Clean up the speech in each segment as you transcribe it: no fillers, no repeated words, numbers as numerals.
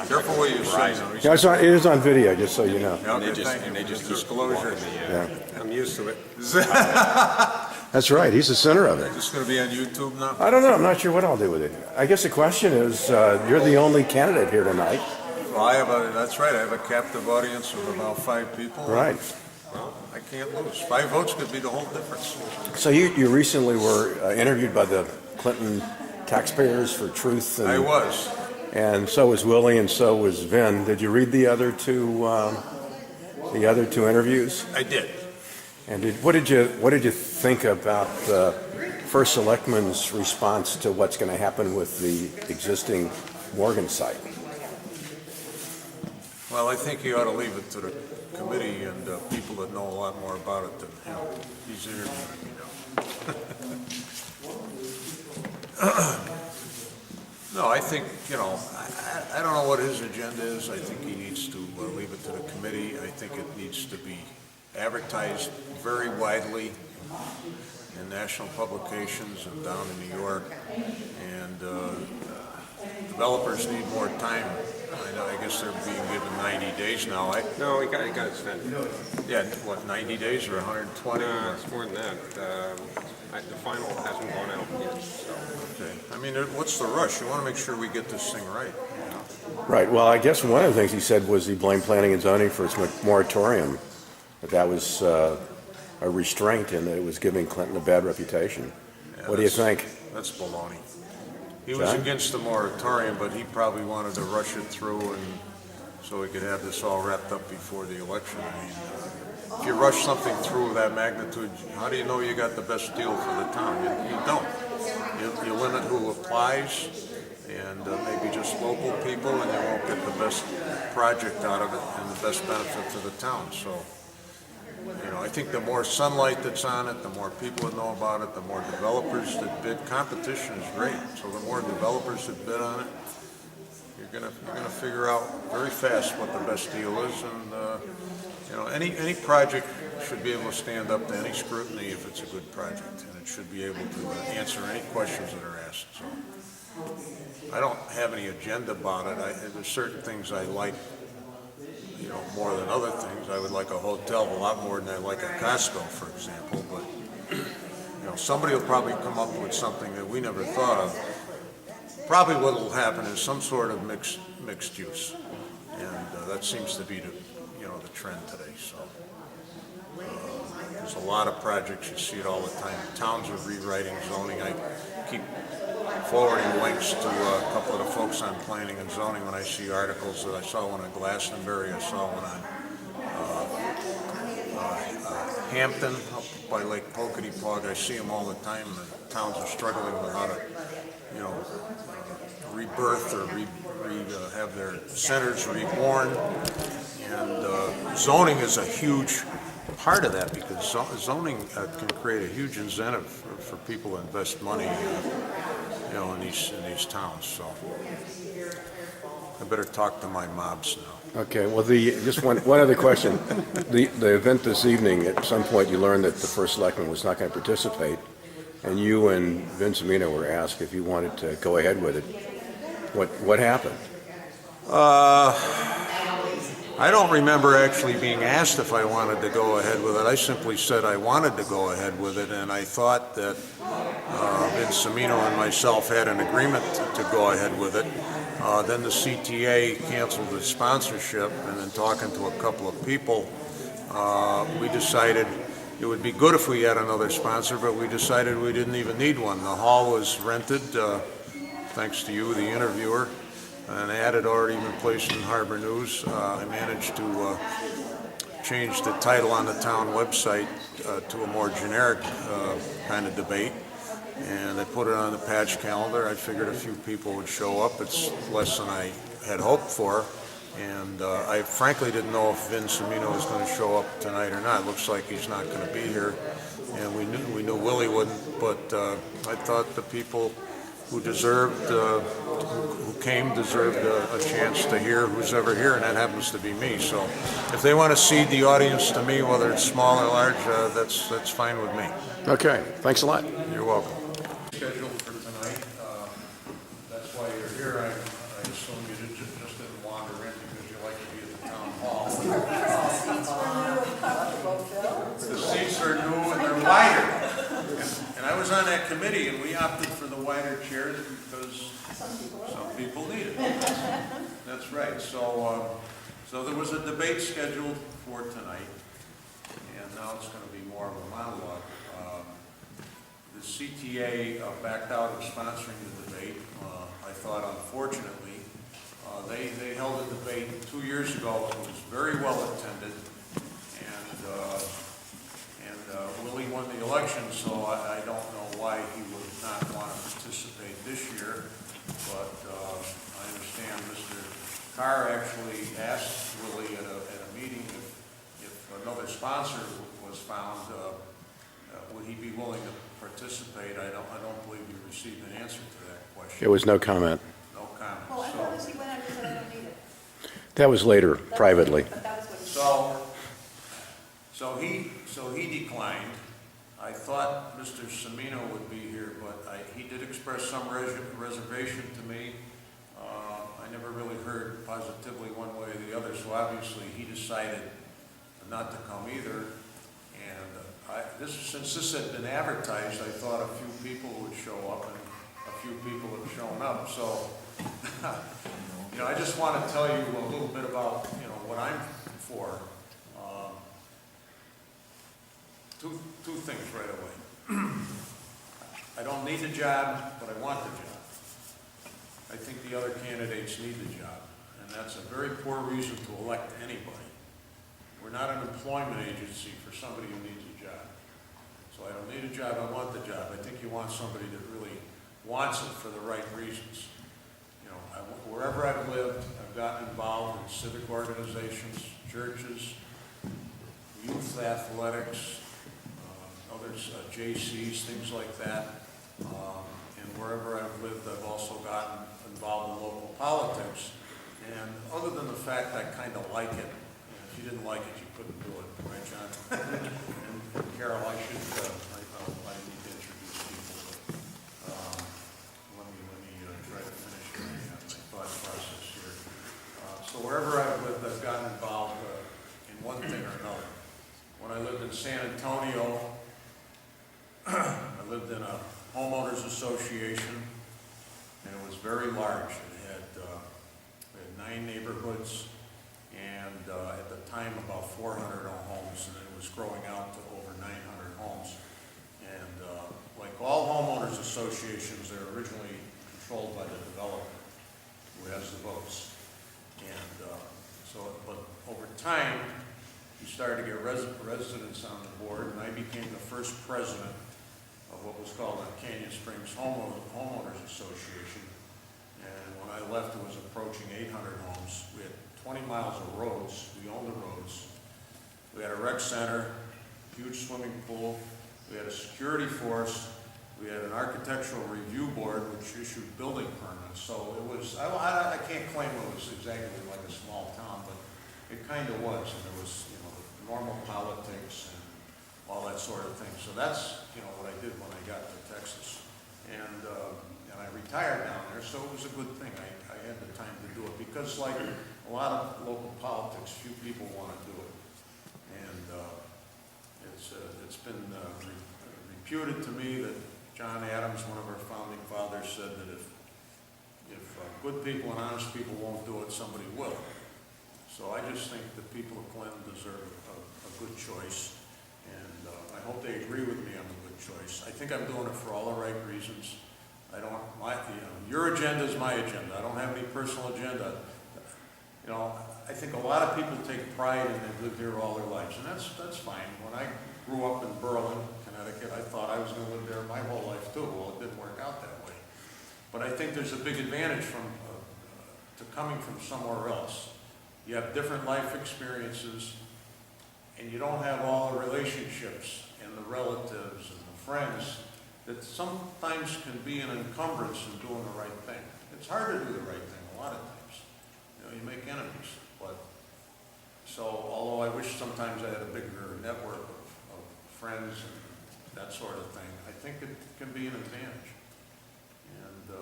contract. Careful what you say. Yeah, it is on video, just so you know. And they just disclosure. Yeah. I'm used to it. That's right, he's the center of it. Is this going to be on YouTube now? I don't know, I'm not sure what I'll do with it. I guess the question is, you're the only candidate here tonight. Well, that's right. I have a captive audience of about 5 people. Right. Well, I can't lose. 5 votes could be the whole difference. So you recently were interviewed by the Clinton Taxpayers for Truth. And, I was. And so was Willie, and so was Vin. Did you read the other two interviews? I did. And what did you think about the first selectman's response to what's going to happen with the existing Morgan site? Well, I think you ought to leave it to the committee and people that know a lot more about it than him. He's interviewing me now. No, I think, I don't know what his agenda is. I think he needs to leave it to the committee. I think it needs to be advertised very widely in national publications and down in New York. And developers need more time. I guess they're being given 90 days now. No, we got extended. Yeah, what, 90 days or 120? No, it's more than that. The final hasn't gone out yet. So. Okay. I mean, what's the rush? You want to make sure we get this thing right. Right. Well, I guess one of the things he said was he blamed planning and zoning for its moratorium. That was a restraint and that it was giving Clinton a bad reputation. Yeah, what do you think? That's baloney. He was against the moratorium, but he probably wanted to rush it through and so we could have this all wrapped up before the election. I mean, if you rush something through of that magnitude, how do you know you got the best deal for the town? You don't. You limit who applies and maybe just local people, and you won't get the best project out of it and the best benefit to the town. So, I think the more sunlight that's on it, the more people that know about it, the more developers that bid. Competition is great. So the more developers that bid on it, you're gonna figure out very fast what the best deal is. And any project should be able to stand up to any scrutiny if it's a good project, and it should be able to answer any questions that are asked. So I don't have any agenda about it. There's certain things I like, more than other things. I would like a hotel a lot more than I like a Costco, for example. But somebody will probably come up with something that we never thought of. Probably what will happen is some sort of mixed use, and that seems to be the trend today. So there's a lot of projects, you see it all the time. Towns are rewriting zoning. I keep forwarding links to a couple of the folks on planning and zoning when I see articles. That I saw one on Glastonbury, I saw one on Hampton up by Lake Poketipog. I see them all the time. The towns are struggling with how to rebirth or have their centers reborn. And zoning is a huge part of that, because zoning can create a huge incentive for people to invest money, in these towns. So I better talk to my mobs now. Okay. Well, just one other question. The event this evening, at some point, you learned that the first selectman was not going to participate, and you and Vin Cimino were asked if you wanted to go ahead with it. What happened? I don't remember actually being asked if I wanted to go ahead with it. I simply said I wanted to go ahead with it, and I thought that Vin Cimino and myself had an agreement to go ahead with it. Then the CTA canceled the sponsorship, and then talking to a couple of people, we decided it would be good if we had another sponsor, but we decided we didn't even need one. The hall was rented, thanks to you, the interviewer. An ad had already been placed in Harbor News. I managed to change the title on the town website to a more generic kind of debate, and I put it on the patch calendar. I figured a few people would show up. It's less than I had hoped for, and I frankly didn't know if Vin Cimino was going to show up tonight or not. It looks like he's not going to be here, and we knew Willie wouldn't, but I thought the people who deserved, who came, deserved a chance to hear who's ever here, and that happens to be me. So if they want to cede the audience to me, whether it's small or large, that's fine with me. Okay, thanks a lot. You're welcome. Scheduled for tonight. That's why you're here. I assume you just didn't want committee, and we opted for the wider chairs because some people need it. That's right. So, so there was a debate scheduled for tonight, and now it's going to be more of a monologue. The CTA backed out of sponsoring the debate. I thought, unfortunately, they held a debate 2 years ago. It was very well attended, and Willie won the election, so I don't know why he would not want to participate this year. But I understand Mr. Carr actually asked Willie at a meeting if another sponsor was found, would he be willing to participate? I don't believe we received an answer to that question. There was no comment. No comment. Well, I thought he went on and said, I don't need it. That was later, privately. But that was what he said. So he declined. I thought Mr. Cimino would be here, but he did express some reservation to me. I never really heard positively one way or the other, so obviously he decided not to come either. And since this had been advertised, I thought a few people would show up, and a few people have shown up. So, you know, I just want to tell you a little bit about, you know, what I'm for. Two things right away. I don't need the job, but I want the job. I think the other candidates need the job, and that's a very poor reason to elect anybody. We're not an employment agency for somebody who needs a job. So I don't need a job, I want the job. I think you want somebody that really wants it for the right reasons. You know, wherever I've lived, I've gotten involved in civic organizations, churches, youth athletics, others, JCs, things like that. And wherever I've lived, I've also gotten involved in local politics. And other than the fact I kind of like it, if you didn't like it, you couldn't do it, right, John? and Carol, I need to introduce people, but let me try to finish my thought process here. So wherever I've lived, I've gotten involved in one thing or another. When I lived in San Antonio, I lived in a homeowners association, and it was very large. It had 9 neighborhoods, and at the time about 400 homes, and it was growing out to over 900 homes. And like all homeowners associations, they're originally controlled by the developer, who has the votes. And but over time, we started to get residents on the board, and I became the first president of what was called the Canyon Springs Homeowners Association. And when I left, it was approaching 800 homes. We had 20 miles of roads. We owned the roads. We had a rec center, huge swimming pool. We had a security force. We had an architectural review board, which issued building permits. So it was, I can't claim it was exactly like a small town, but it kind of was. And there was, you know, normal politics and all that sort of thing. So that's, you know, what I did when I got to Texas. And I retired down there, so it was a good thing. I had the time to do it because, like a lot of local politics, few people want to do it. And it's been reputed to me that John Adams, one of our founding fathers, said that if good people and honest people won't do it, somebody will. So I just think the people of Clinton deserve a good choice. And I hope they agree with me on the good choice. I think I'm doing it for all the right reasons. Your agenda is my agenda. I don't have any personal agenda. You know, I think a lot of people take pride in they've lived here all their lives, and that's fine. When I grew up in Berlin, Connecticut, I thought I was going to live there my whole life too. Well, it didn't work out that way. But I think there's a big advantage to coming from somewhere else. You have different life experiences, and you don't have all the relationships and the relatives and the friends that sometimes can be an encumbrance in doing the right thing. It's hard to do the right thing a lot of times. You know, you make enemies. But so, although I wish sometimes I had a bigger network of friends and that sort of thing, I think it can be an advantage. And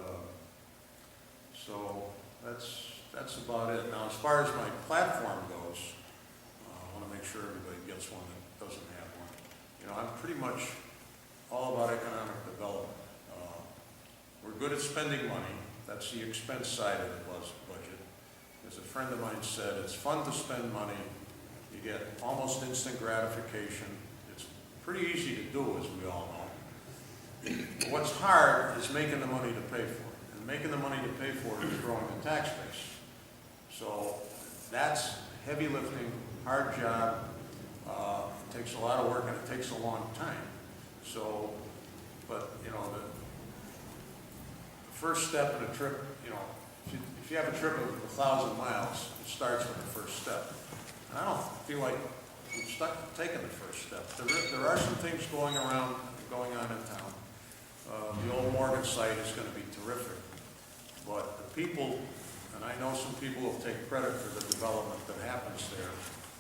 so that's about it. Now, as far as my platform goes, I want to make sure everybody gets one that doesn't have one. You know, I'm pretty much all about economic development. We're good at spending money. That's the expense side of the budget. As a friend of mine said, it's fun to spend money. You get almost instant gratification. It's pretty easy to do, as we all know. But what's hard is making the money to pay for it. And making the money to pay for it is growing the tax base. So that's heavy lifting, hard job. It takes a lot of work and it takes a long time. So, but you know, the first step in a trip, you know, if you have a trip of 1,000 miles, it starts with the first step. And I don't feel like we've stuck taking the first step. There are some things going on in town. The old Morgan site is going to be terrific. But the people, and I know some people will take credit for the development that happens there,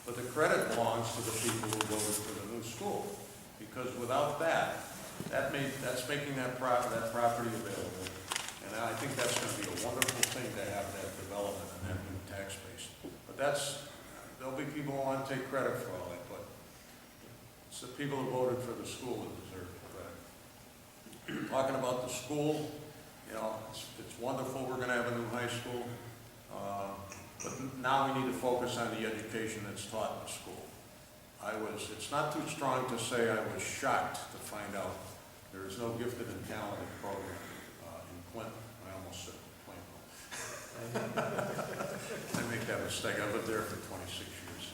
but the credit belongs to the people who voted for the new school. Because without that, that's making that property available. And I think that's going to be a wonderful thing to have that development and that new tax base. But there'll be people who want to take credit for all that, but it's the people who voted for the school that deserve the credit. Talking about the school, you know, it's wonderful we're going to have a new high school, but now we need to focus on the education that's taught in the school. It's not too strong to say I was shocked to find out there is no gifted and talented program in Clinton. I almost said Plainville. I make that mistake. I lived there for 26 years.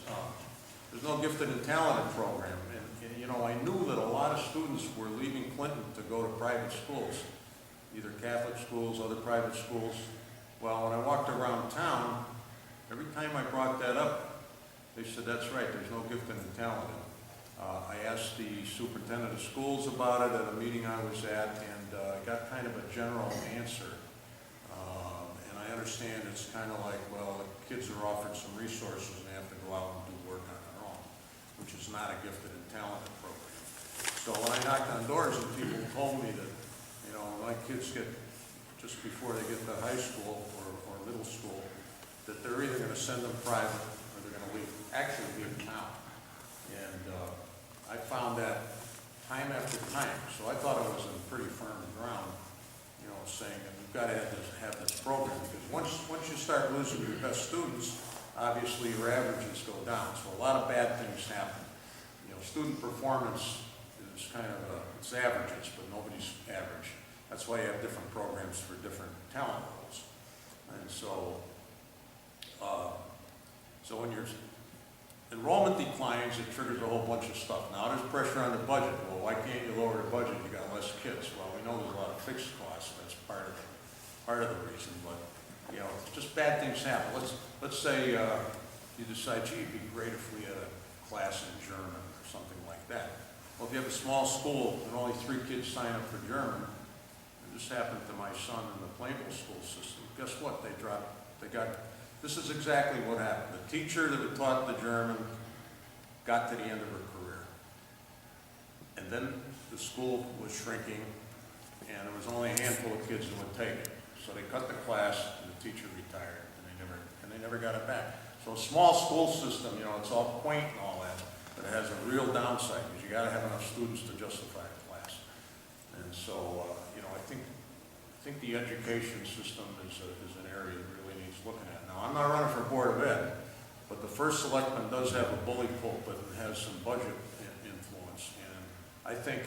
There's no gifted and talented program. And, you know, I knew that a lot of students were leaving Clinton to go to private schools, either Catholic schools, other private schools. Well, when I walked around town, every time I brought that up, they said, that's right, there's no gifted and talented. I asked the superintendent of schools about it at a meeting I was at, and I got kind of a general answer. And I understand it's kind of like, well, the kids are offered some resources and they have to go out and do work on their own, which is not a gifted and talented program. So when I knocked on doors and people told me that, you know, my kids get, just before they get to high school or middle school, that they're either going to send them private or they're going to actually leave town. And I found that time after time. So I thought I was in pretty firm ground, you know, saying that we've got to have this program, because once you start losing your best students, obviously your averages go down. So a lot of bad things happen. You know, student performance is kind of it's averages, but nobody's average. That's why you have different programs for different talent levels. And so, so when your enrollment declines, it triggers a whole bunch of stuff. Now there's pressure on the budget. Well, why can't you lower the budget? You got less kids. Well, we know there's a lot of fixed costs. That's part of the reason. But you know, just bad things happen. Let's say you decide, gee, it'd be great if we had a class in German or something like that. Well, if you have a small school and only 3 kids sign up for German, and this happened to my son in the Plainville school system. Guess what? They got. This is exactly what happened. The teacher that had taught the German got to the end of her career. And then the school was shrinking, and there was only a handful of kids that would take it. So they cut the class, and the teacher retired, and they never got it back. So a small school system, you know, it's all quaint and all that, but it has a real downside, because you got to have enough students to justify a class. And so, you know, I think the education system is an area that really needs looking at. Now, I'm not running for Board of Ed, but the first selectman does have a bully pulpit and has some budget influence. And I think,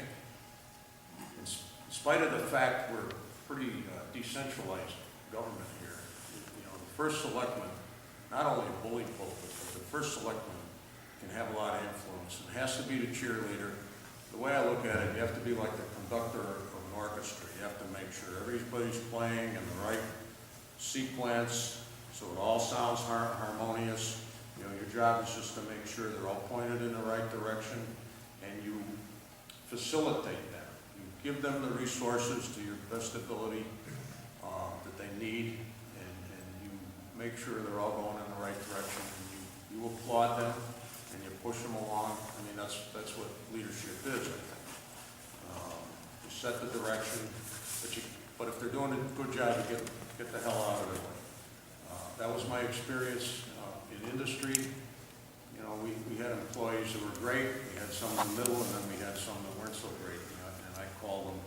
in spite of the fact we're pretty decentralized government here, you know, the first selectman, not only a bully pulpit, but the first selectman can have a lot of influence. It has to be the cheerleader. The way I look at it, you have to be like the conductor of an orchestra. You have to make sure everybody's playing in the right sequence, so it all sounds harmonious. You know, your job is just to make sure they're all pointed in the right direction, and you facilitate them. You give them the resources to your best ability that they need, and you make sure they're all going in the right direction. And you applaud them, and you push them along. I mean, that's what leadership is, I think. You set the direction, but if they're doing a good job, you get the hell out of their way. That was my experience in industry. You know, we had employees that were great. We had some in the middle, and then we had some that weren't so great. You know, and I call them.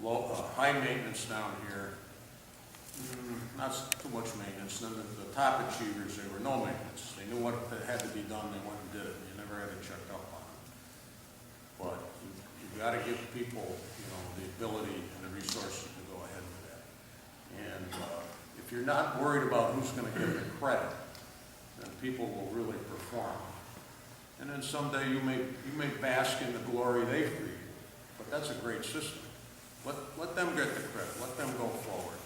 Low, high maintenance down here, not too much maintenance. Then the top achievers, they were no maintenance. They knew what had to be done, they went and did it. You never had to check up on it. But you've got to give people, the ability and the resources to go ahead with that. And if you're not worried about who's going to get the credit, then people will really perform. And then someday you may bask in the glory they've created. But that's a great system. Let them get the credit. Let them go forward.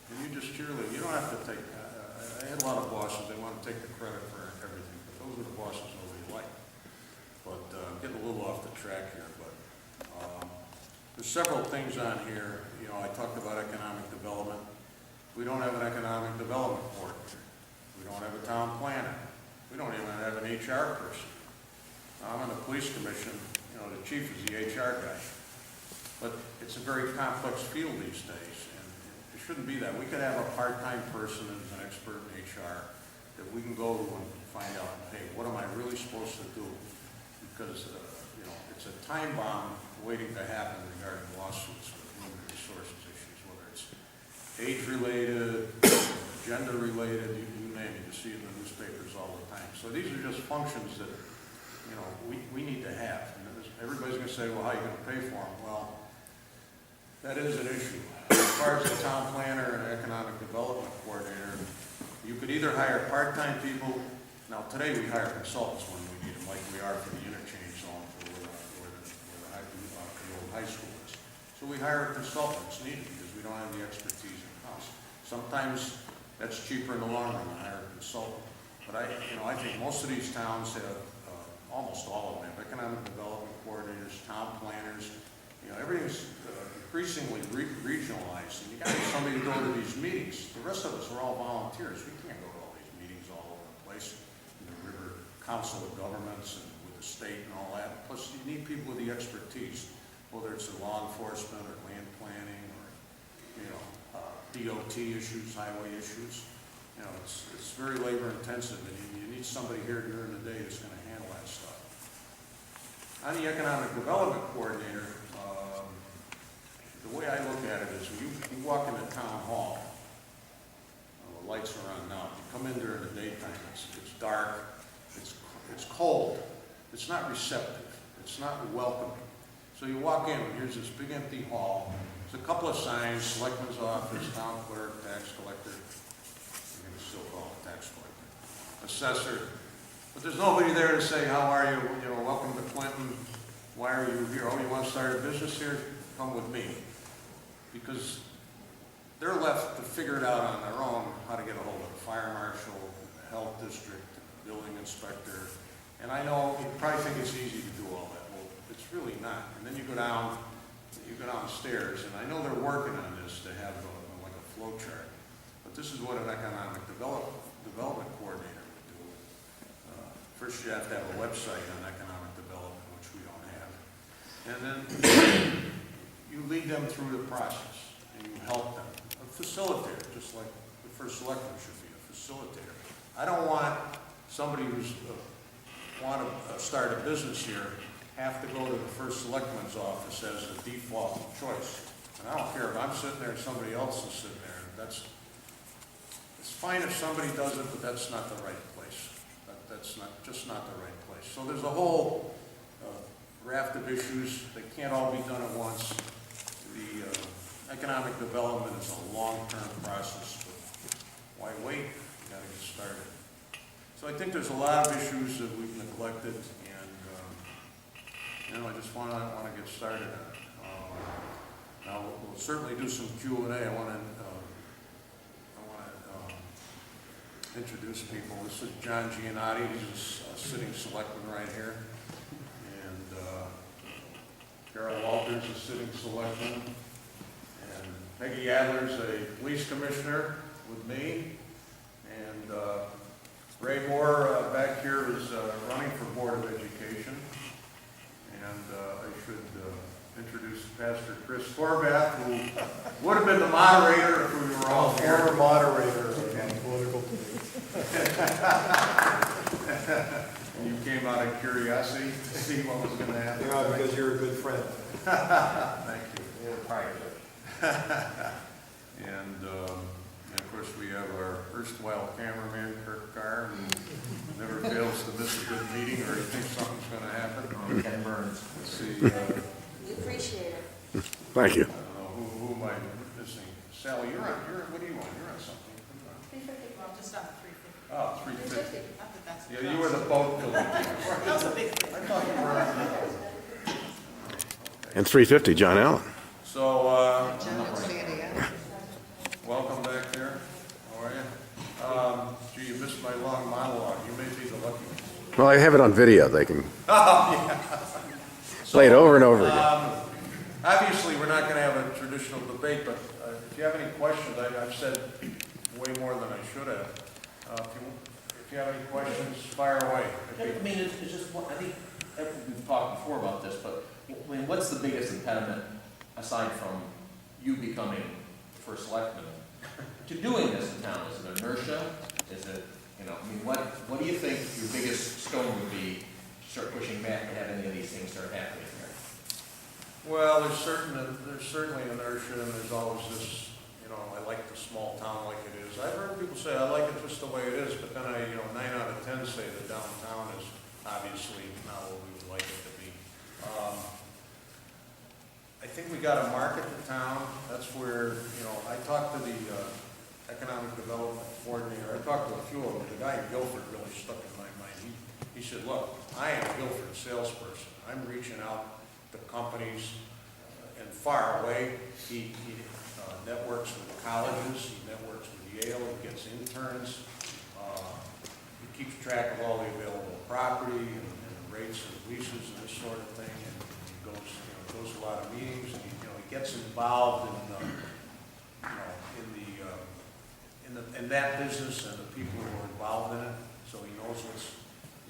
And you just cheerlead. You don't have to take. I had a lot of bosses. They want to take the credit for everything, but those are the bosses nobody liked. But I'm getting a little off the track here. But there's several things on here. I talked about economic development. We don't have an economic development coordinator. We don't have a town planner. We don't even have an HR person. I'm on the police commission. The chief is the HR guy. But it's a very complex field these days, and it shouldn't be that. We could have a part-time person who's an expert in HR that we can go to and find out, hey, what am I really supposed to do? Because, it's a time bomb waiting to happen regarding lawsuits with human resources issues, whether it's age-related, gender-related, you name it. You see it in the newspapers all the time. So these are just functions that, we need to have. And everybody's going to say, well, how are you going to pay for them? Well, that is an issue. As far as the town planner and economic development coordinator, you could either hire part-time people. Now, today we hire consultants when we need them, like we are for the interchange zone for where the old high school is. So we hire a consultant. It's needed because we don't have the expertise in-house. Sometimes that's cheaper in the long run to hire a consultant. But I think most of these towns have, almost all of them have economic development coordinators, town planners. Everything's increasingly regionalized, and you got to have somebody to go to these meetings. The rest of us are all volunteers. We can't go to all these meetings all over the place. In the River Council of Governments and with the state and all that. Plus, you need people with the expertise, whether it's in law enforcement or land planning or DOT issues, highway issues. It's very labor intensive, and you need somebody here during the day that's going to handle that stuff. On the economic development coordinator, the way I look at it is when you walk into town hall, the lights are on now. You come in during the daytime, it's dark, it's cold, it's not receptive, it's not welcoming. So you walk in, and here's this big empty hall. There's a couple of signs: Selectman's office, town clerk, tax collector. You're going to still call it tax collector, assessor. But there's nobody there to say, how are you? Welcome to Clinton. Why are you here? Oh, you want to start a business here? Come with me. Because they're left to figure it out on their own, how to get a hold of the fire marshal, the health district, the building inspector. And I know you probably think it's easy to do all that. Well, it's really not. And then you go downstairs, and I know they're working on this to have like a flow chart. But this is what an economic development coordinator would do. First, you have to have a website on economic development, which we don't have. And then you lead them through the process, and you help them. A facilitator, just like the first selectman should be a facilitator. I don't want somebody who's want to start a business here have to go to the first selectman's office as a default choice. And I don't care if I'm sitting there and somebody else is sitting there. It's fine if somebody does it, but that's not the right place. That's just not the right place. So there's a whole raft of issues. They can't all be done at once. The economic development is a long-term process, but why wait? You got to get started. So I think there's a lot of issues that we've neglected, and I just want to get started on it. Now we'll certainly do some Q&A. I want to introduce people. This is John Giannotti. He's a sitting selectman right here, and Carol Walters is sitting selectman, and Peggy Adler's a police commissioner with me, and Ray Moore back here is running for Board of Education, and I should introduce Pastor Chris Horvath, who would have been the moderator if we were all here. Former moderator on political committee. And you came out of curiosity to see what was going to happen. Yeah, because you're a good friend. prior to it. And of course, we have our erstwhile cameraman, Kirk Carr, who never fails to miss a good meeting or he thinks something's going to happen. Ken Burns. Let's see, We appreciate it. Thank you. who am I missing? Sally, what do you want? You're on something. 350, well, just on the 350. Oh, 350. 350, not that that's. Yeah, you were the boat collector. That was a big thing. I thought you were on the And 350, John Allen. So, welcome back there. How are you? Gee, you missed my long monologue. You may be the lucky one. Well, I have it on video. They can play it over and over again. Obviously, we're not going to have a traditional debate, but if you have any questions, I've said way more than I should have. If you have any questions, fire away. I mean, it's just, I think, we've talked before about this, but, I mean, what's the biggest impediment, aside from you becoming first selectman, to doing this in town? Is it inertia? Is it, I mean, what do you think your biggest stone would be to start pushing back and have any of these things start happening here? Well, there's certainly inertia, and there's always this, I like the small town like it is. I've heard people say, I like it just the way it is, but then 9 out of 10 say that downtown is obviously not what we would like it to be. I think we got to market the town. That's where, I talked to the economic development coordinator. I talked to a few of them. The guy in Guilford really stuck in my mind. He said, look, I am a Guilford salesperson. I'm reaching out to companies and far away. He networks with colleges. He networks with Yale. He gets interns. He keeps track of all the available property and rates and leases and this sort of thing. And he goes to a lot of meetings, and he gets involved in that business and the people who are involved in it, so he knows what's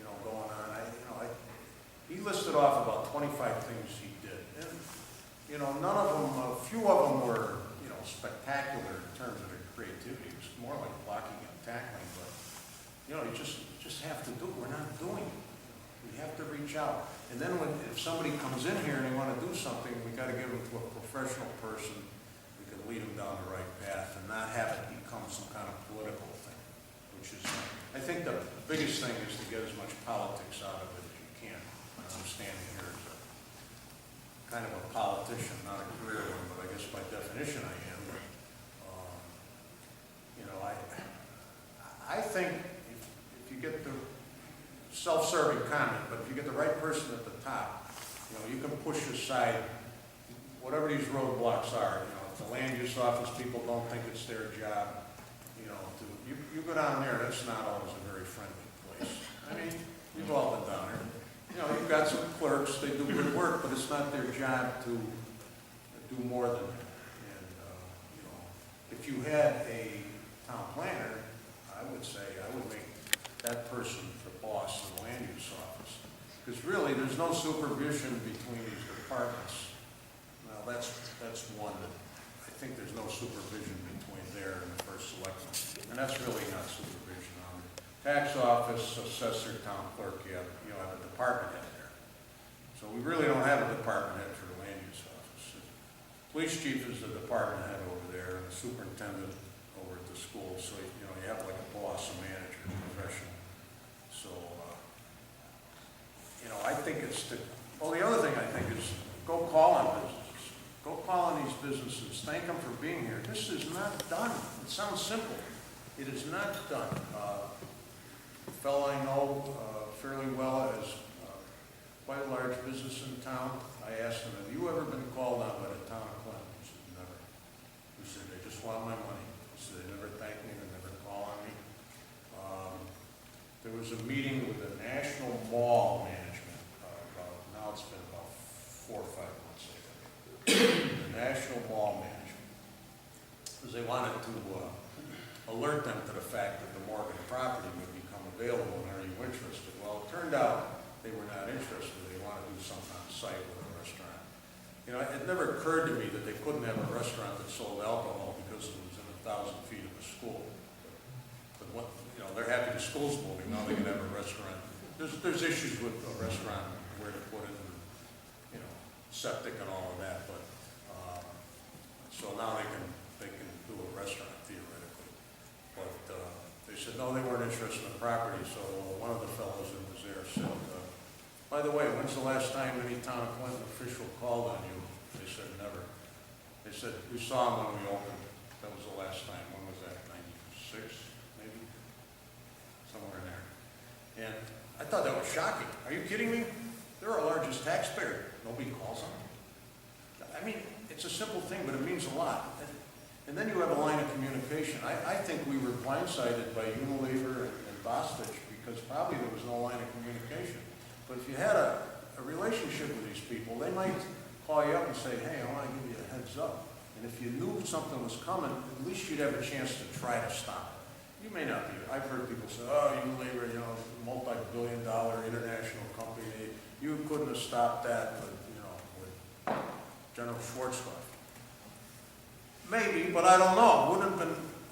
going on. He listed off about 25 things he did, and none of them, a few of them were spectacular in terms of their creativity. It was more like blocking and tackling, but you just have to do it. We're not doing it. We have to reach out. And then if somebody comes in here and they want to do something, we got to give them to a professional person who can lead them down the right path and not have it become some kind of political thing, which is, I think the biggest thing is to get as much politics out of it as you can. I'm standing here as a kind of a politician, not a career one, but I guess by definition I am. But, I think if you get the self-serving comment, but if you get the right person at the top, you can push aside whatever these roadblocks are. If the land use office people don't think it's their job, you go down there, that's not always a very friendly place. I mean, we've all been down there. You've got some clerks, they do good work, but it's not their job to do more than that. And, if you had a town planner, I would say I would make that person the boss of the land use office. Because really, there's no supervision between these departments. Now, that's one that I think there's no supervision between there and the first selectman. And that's really not supervision. On the tax office, assessor, town clerk, you have a department head there. So we really don't have a department head for the land use office. Police chief is the department head over there, and the superintendent over at the school. So you have like a boss, a manager, a professional. So I think it's the other thing I think is go call on businesses. Go call on these businesses. Thank them for being here. This is not done. It sounds simple. It is not done. A fellow I know fairly well has quite a large business in town. I asked him, have you ever been called on by the town of Clinton? He said, never. He said, they just want my money. He said, they never thank me, they never call on me. There was a meeting with the National Mall Management, now it's been about 4 or 5 months ago. The National Mall Management, because they wanted to alert them to the fact that the Morgan property would become available, and are you interested? Well, it turned out they were not interested. They wanted to do something on site with a restaurant. It never occurred to me that they couldn't have a restaurant that sold alcohol because it was in 1,000 feet of a school. But what, they're happy the school's moving, now they can have a restaurant. There's issues with a restaurant, where to put it, and, septic and all of that, but so now they can do a restaurant theoretically. But they said, no, they weren't interested in the property, so one of the fellows that was there said, by the way, when's the last time any town of Clinton official called on you? They said, never. They said, we saw him when we opened. That was the last time. When was that? 96, maybe? Somewhere in there. And I thought that was shocking. Are you kidding me? They're our largest taxpayer. Nobody calls on them. I mean, it's a simple thing, but it means a lot. And then you have a line of communication. I think we were blindsided by Unilever and Bostitch because probably there was no line of communication. But if you had a relationship with these people, they might call you up and say, hey, I want to give you a heads up. And if you knew something was coming, at least you'd have a chance to try to stop it. You may not be. I've heard people say, oh, Unilever, you know, multi-billion-dollar international company, you couldn't have stopped that with, you know, with General Schwarzkopf. Maybe, but I don't know.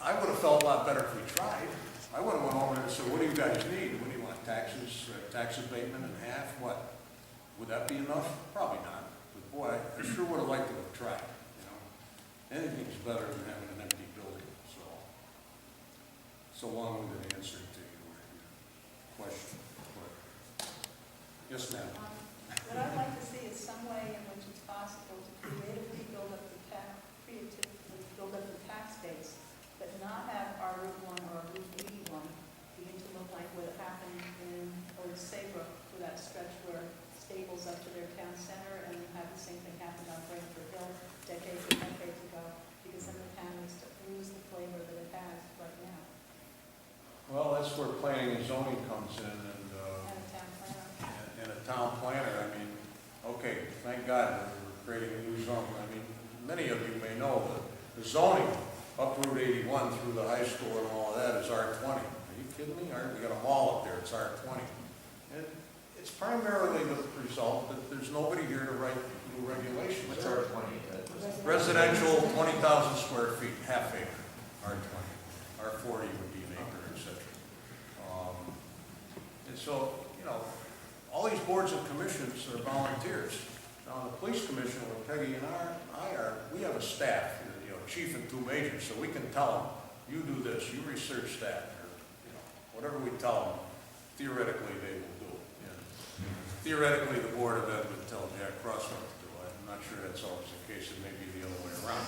I would have felt a lot better if we tried. I would have went over there and said, what do you guys need? What do you want, taxes, tax abatement in half? What? Would that be enough? Probably not. But boy, I sure would have liked to have tried, you know. Anything's better than having an empty building, so. It's a long-winded answer to your question. But, yes, ma'am. What I'd like to see is some way in which it's possible to creatively build up the tax base, but not have our Route 1 or Route 81 begin to look like what happened in Old Saybrook for that stretch where Staples up to their town center, and you have the same thing happen on Frankfurt Hill decades and decades ago, because then the town needs to lose the flavor that it has right now. Well, that's where planning and zoning comes in, and And a town planner. a town planner. I mean, okay, thank God we're creating a new zone. I mean, many of you may know that the zoning up Route 81 through the high school and all of that is R20. Are you kidding me? We got a mall up there, it's R20. And it's primarily the result that there's nobody here to write new regulations. What's our 20? Residential, 20,000 square feet, half acre, R20. R40 would be an acre, etc. And so, you know, all these boards and commissions are volunteers. Now, the police commission, with Peggy and I are, we have a staff, you know, chief and two majors, so we can tell them, you do this, you research that, or, you know, whatever we tell them, theoretically they will do it. Theoretically, the Board of Ed would tell Jack Cross what to do. I'm not sure that's always the case, it may be the other way around.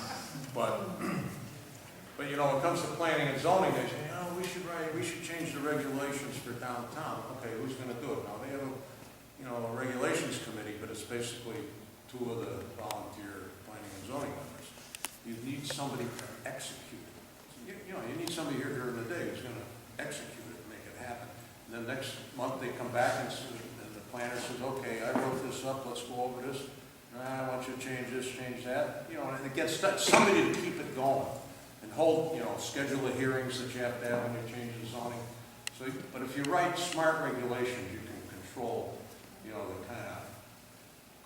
But you know, when it comes to planning and zoning, they say, oh, we should change the regulations for downtown. Okay, who's going to do it? Now, they have a regulations committee, but it's basically two of the volunteer planning and zoning members. You need somebody to execute it. You need somebody here during the day who's going to execute it and make it happen. And then next month they come back and the planner says, okay, I wrote this up, let's go over this. I want you to change this, change that. You know, and it gets somebody to keep it going and hold, schedule the hearings that you have to have when you change the zoning. So, but if you write smart regulations, you can control, the kind of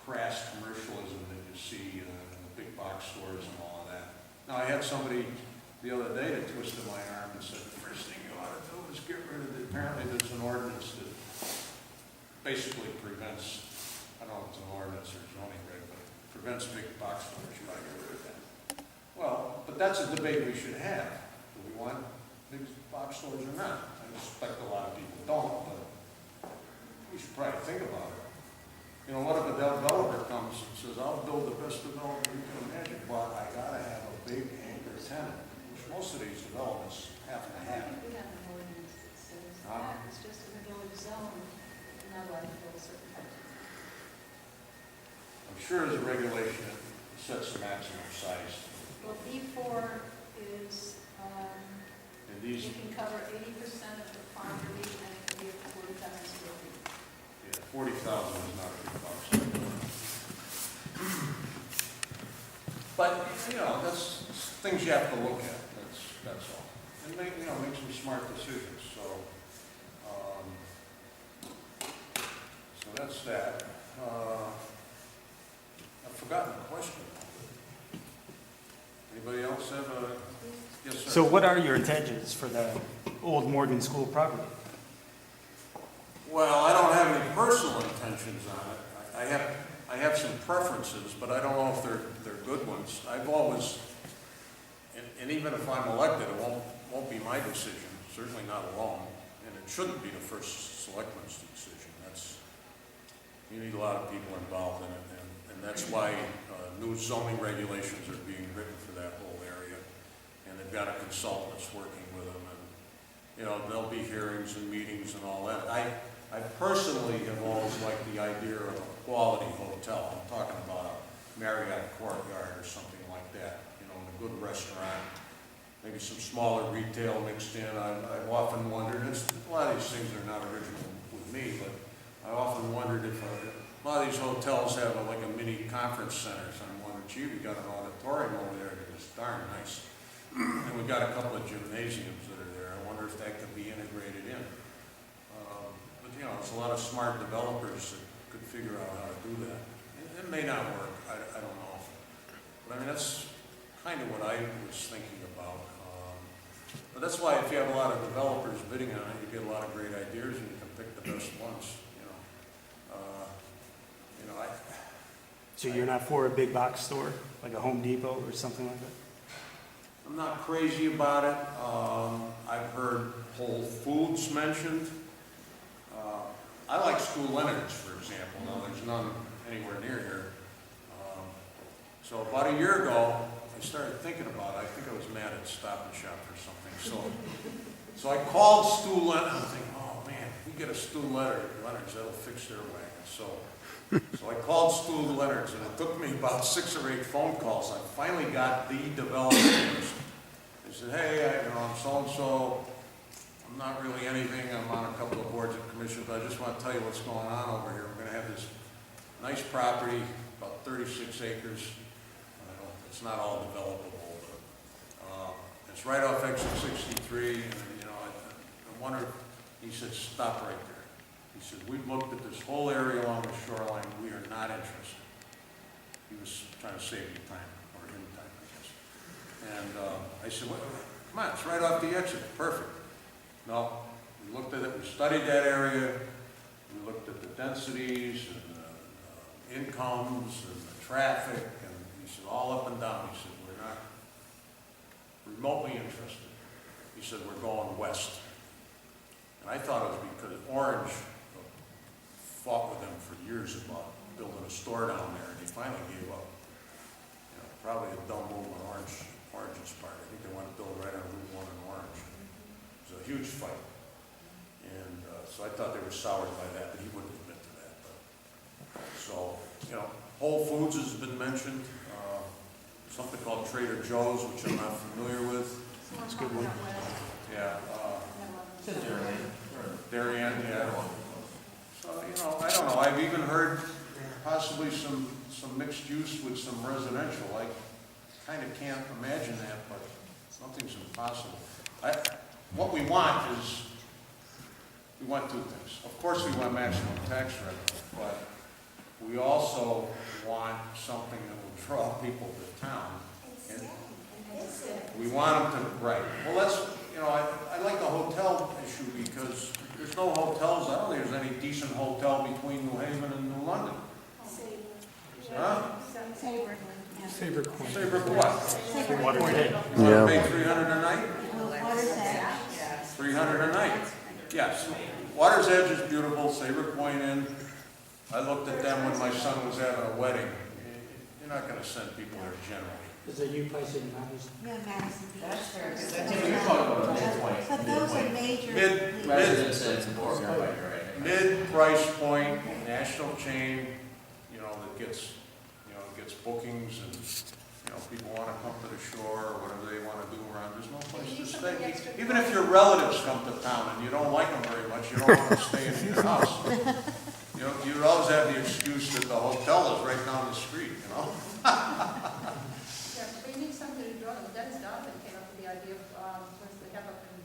crass commercialism that you see in the big box stores and all of that. Now, I had somebody the other day that twisted my arm and said, the first thing you ought to do is get rid of it. Apparently there's an ordinance that basically prevents, I don't know if it's an ordinance or zoning reg, but prevents big box stores. You ought to get rid of that. Well, but that's a debate we should have. Do we want big box stores or not? I suspect a lot of people don't, but we should probably think about it. What if a developer comes and says, I'll build the best development you can imagine, but I gotta have a big anchor tenant, which most of these developments have to I have. think we have an ordinance that says that, it's just in the village zone, you're not allowed to build certain types of things. I'm sure there's a regulation that sets the maximum size. Well, B4 is, And you these, can cover 80% of the property and it can be 40,000 square feet. 40,000 is not a big box. But, that's things you have to look at, that's all. And make some smart decisions, so that's that. I've forgotten the question. Anybody else have a, yes, sir? So what are your intentions for the old Morgan School property? Well, I don't have any personal intentions on it. I have some preferences, but I don't know if they're good ones. I've always And even if I'm elected, it won't be my decision, certainly not alone, and it shouldn't be the first selectman's decision. You need a lot of people involved in it, and that's why new zoning regulations are being written for that whole area, and they've got a consultant that's working with them, and, you know, there'll be hearings and meetings and all that. I personally have always liked the idea of a quality hotel. I'm talking about a Marriott Courtyard or something like that, you know, a good restaurant, maybe some smaller retail mixed in. I've often wondered, a lot of these things are not original with me, but I often wondered if a lot of these hotels have like a mini conference center. So I'm wondering, gee, we got an auditorium over there that is darn nice. And we've got a couple of gymnasiums that are there. I wonder if that could be integrated in. But you know, there's a lot of smart developers that could figure out how to do that. It may not work, I don't know. But I mean, that's kind of what I was thinking about. But that's why if you have a lot of developers bidding on it, you get a lot of great ideas and you can pick the best ones. So you're not for a big box store, like a Home Depot or something like that? I'm not crazy about it. I've heard Whole Foods mentioned. I like Stu Leonard's, for example. Now, there's none anywhere near here. So about a year ago, I started thinking about it. I think I was mad at Stop and Shop or something. So I called Stu Leonard. I'm thinking, oh man, if we get a Stu Leonard's, that'll fix their wagon. So I called Stu Leonard's, and it took me about 6 or 8 phone calls. I finally got the developer. They said, hey, I'm so-and-so. I'm not really anything. I'm on a couple of boards and commissions, but I just want to tell you what's going on over here. We're going to have this nice property, about 36 acres. It's not all developable, but it's right off exit 63, and I wonder, he said, stop right there. He said, we've looked at this whole area along the shoreline, we are not interested. He was trying to save you time, or him time, I guess. And I said, well, come on, it's right off the exit, perfect. No, we looked at it, we studied that area, we looked at the densities, and the incomes, and the traffic, and he said, all up and down. He said, we're not remotely interested. He said, we're going west. And I thought it was because Orange fought with them for years about building a store down there, and he finally gave up. You know, probably a dumb move on Orange's part. I think they want to build right on Route 1 in Orange. It was a huge fight. And so I thought they were soured by that, but he wouldn't admit to that. But, so, you know, Whole Foods has been mentioned. Something called Trader Joe's, which I'm not familiar with. That's a good one. Yeah. It's in Darien, yeah. So, you know, I don't know. I've even heard possibly some mixed use with some residential. I kind of can't imagine that, but nothing's impossible. What we want is, we want 2 things. Of course, we want maximum tax revenue, but we also want something that will draw people to town. And we want them to, right. Well, that's, you know, I like the hotel issue because there's no hotels. I don't think there's any decent hotel between New Haven and New London. Huh? Favorite point. Saybrook what? Water's Edge. Want to pay $300 a night? Water's Edge. $300 a night. Yes. Water's Edge is beautiful. Saybrook Point Inn. I looked at them when my son was having a wedding. You're not going to send people there generally. Is there a new place in Madison? Yeah, Madison Beach. That's fair, because you're talking about a midpoint. But those are major. Residence and more, right? Mid-price point, national chain, you know, that gets bookings and, you know, people want to come to the shore or whatever they want to do around. There's no place to stay. Even if your relatives come to town and you don't like them very much, you don't want to stay in your house. You know, you always have the excuse that the hotel is right down the street, you know? Yeah, but you need something to draw them. Dennis Donovan came up with the idea of, what's the have up in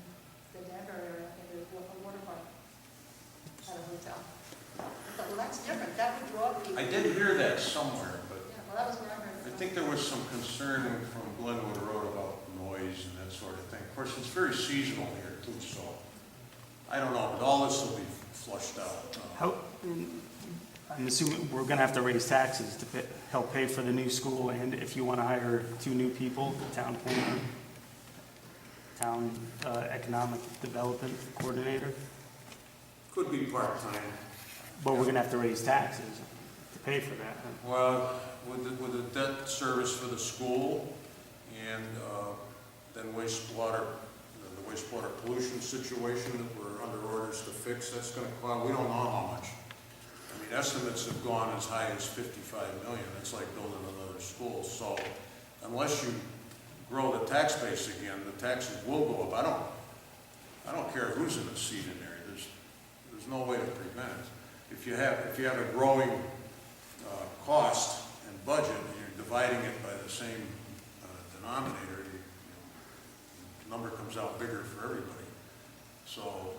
the Denver area, I think there's a water park at a hotel. I thought, well, that's different. That would draw people. I did hear that somewhere, but Yeah, well, that was where I heard I it. think there was some concern from Glenwood Road about noise and that sort of thing. Of course, it's very seasonal here too, so I don't know, but all this will be flushed out. How, I'm assuming we're gonna have to raise taxes to help pay for the new school, and if you wanna hire 2 new people, the town planner. town economic development coordinator, Could be part-time. but we're gonna have to raise taxes to pay for that. Well, with the debt service for the school and then wastewater, the wastewater pollution situation that we're under orders to fix, that's gonna cost, we don't know how much. I mean, estimates have gone as high as 55 million. It's like building another school. So unless you grow the tax base again, the taxes will go up. I don't care who's in the seat in there. There's no way to prevent it. If you have a growing cost and budget, and you're dividing it by the same denominator, the number comes out bigger for everybody. So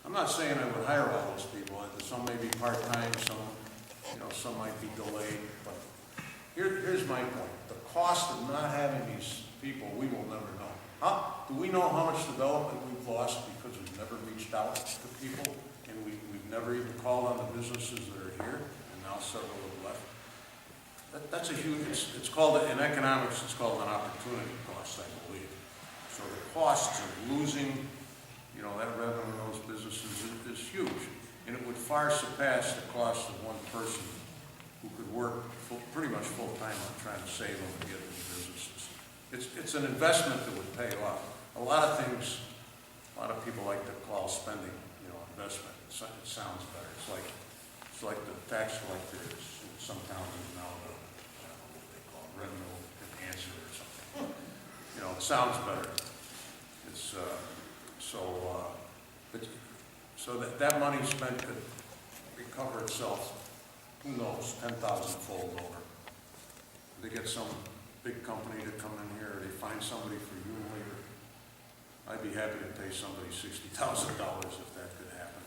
I'm not saying I would hire all those people. Some may be part-time, some might be delayed. But here's my point. The cost of not having these people, we will never know. Do we know how much development we've lost because we've never reached out to people, and we've never even called on the businesses that are here, and now several have left? That's a huge, it's called, in economics, it's called an opportunity cost, I believe. So the costs of losing, that revenue in those businesses is huge. And it would far surpass the cost of one person who could work pretty much full-time on trying to save them and get these businesses. It's an investment that would pay off. A lot of things, a lot of people like to call spending, investment. It sounds better. It's like the tax collectors in some towns is now the, I don't know what they call it, revenue enhancer or something. It sounds better. It's, so that money spent could recover itself, who knows, 10,000-fold over. They get some big company to come in here, or they find somebody for you later. I'd be happy to pay somebody $60,000 if that could happen.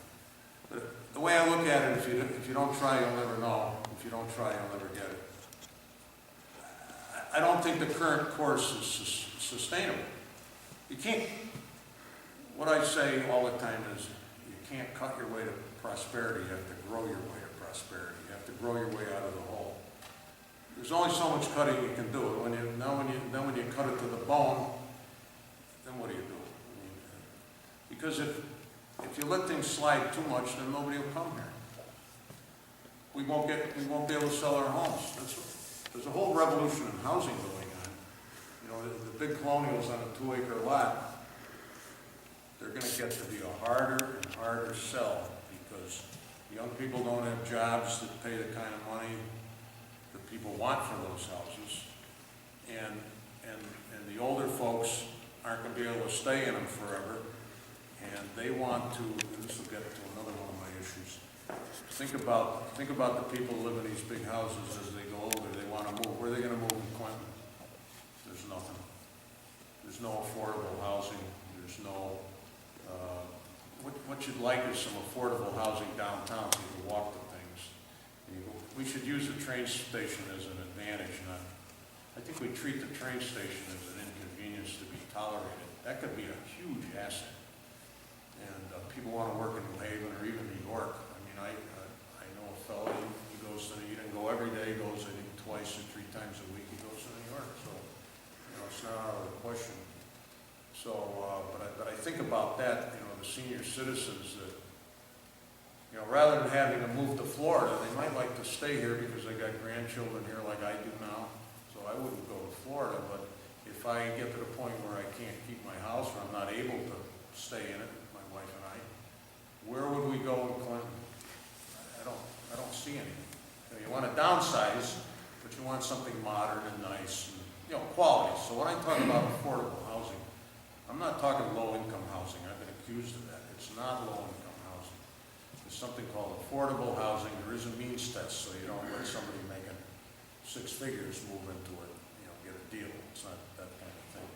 But the way I look at it, if you don't try, you'll never know. If you don't try, you'll never get it. I don't think the current course is sustainable. You can't, what I say all the time is, you can't cut your way to prosperity, you have to grow your way to prosperity. You have to grow your way out of the hole. There's only so much cutting you can do. When you cut it to the bone, then what do you do? Because if you let things slide too much, then nobody will come here. We won't be able to sell our homes. There's a whole revolution in housing going on. The big colonials on a 2-acre lot, they're going to get to be a harder and harder sell because young people don't have jobs that pay the kind of money that people want for those houses, and the older folks aren't going to be able to stay in them forever, and they want to. And this will get to another one of my issues. Think about the people who live in these big houses as they go older. They want to move. Where are they going to move in Clinton? There's nothing. There's no affordable housing. There's no. What you'd like is some affordable housing downtown so you can walk to things. We should use the train station as an advantage. I think we treat the train station as an inconvenience to be tolerated. That could be a huge asset. And people want to work in New Haven or even New York. I know a fellow, he goes to, he doesn't go every day, he goes I think twice or 3 times a week, he goes to New York. So, it's not out of the question. So, but I think about that, the senior citizens that, rather than having to move to Florida, they might like to stay here because they got grandchildren here like I do now. So I wouldn't go to Florida, but if I get to the point where I can't keep my house or I'm not able to stay in it, my wife and I, where would we go in Clinton? I don't see anything. You want to downsize, but you want something modern and nice and, quality. So when I talk about affordable housing, I'm not talking low-income housing. I've been accused of that. It's not low-income housing. There's something called affordable housing. There is a means test, so you don't let somebody making 6 figures move into it, get a deal. It's not that kind of thing.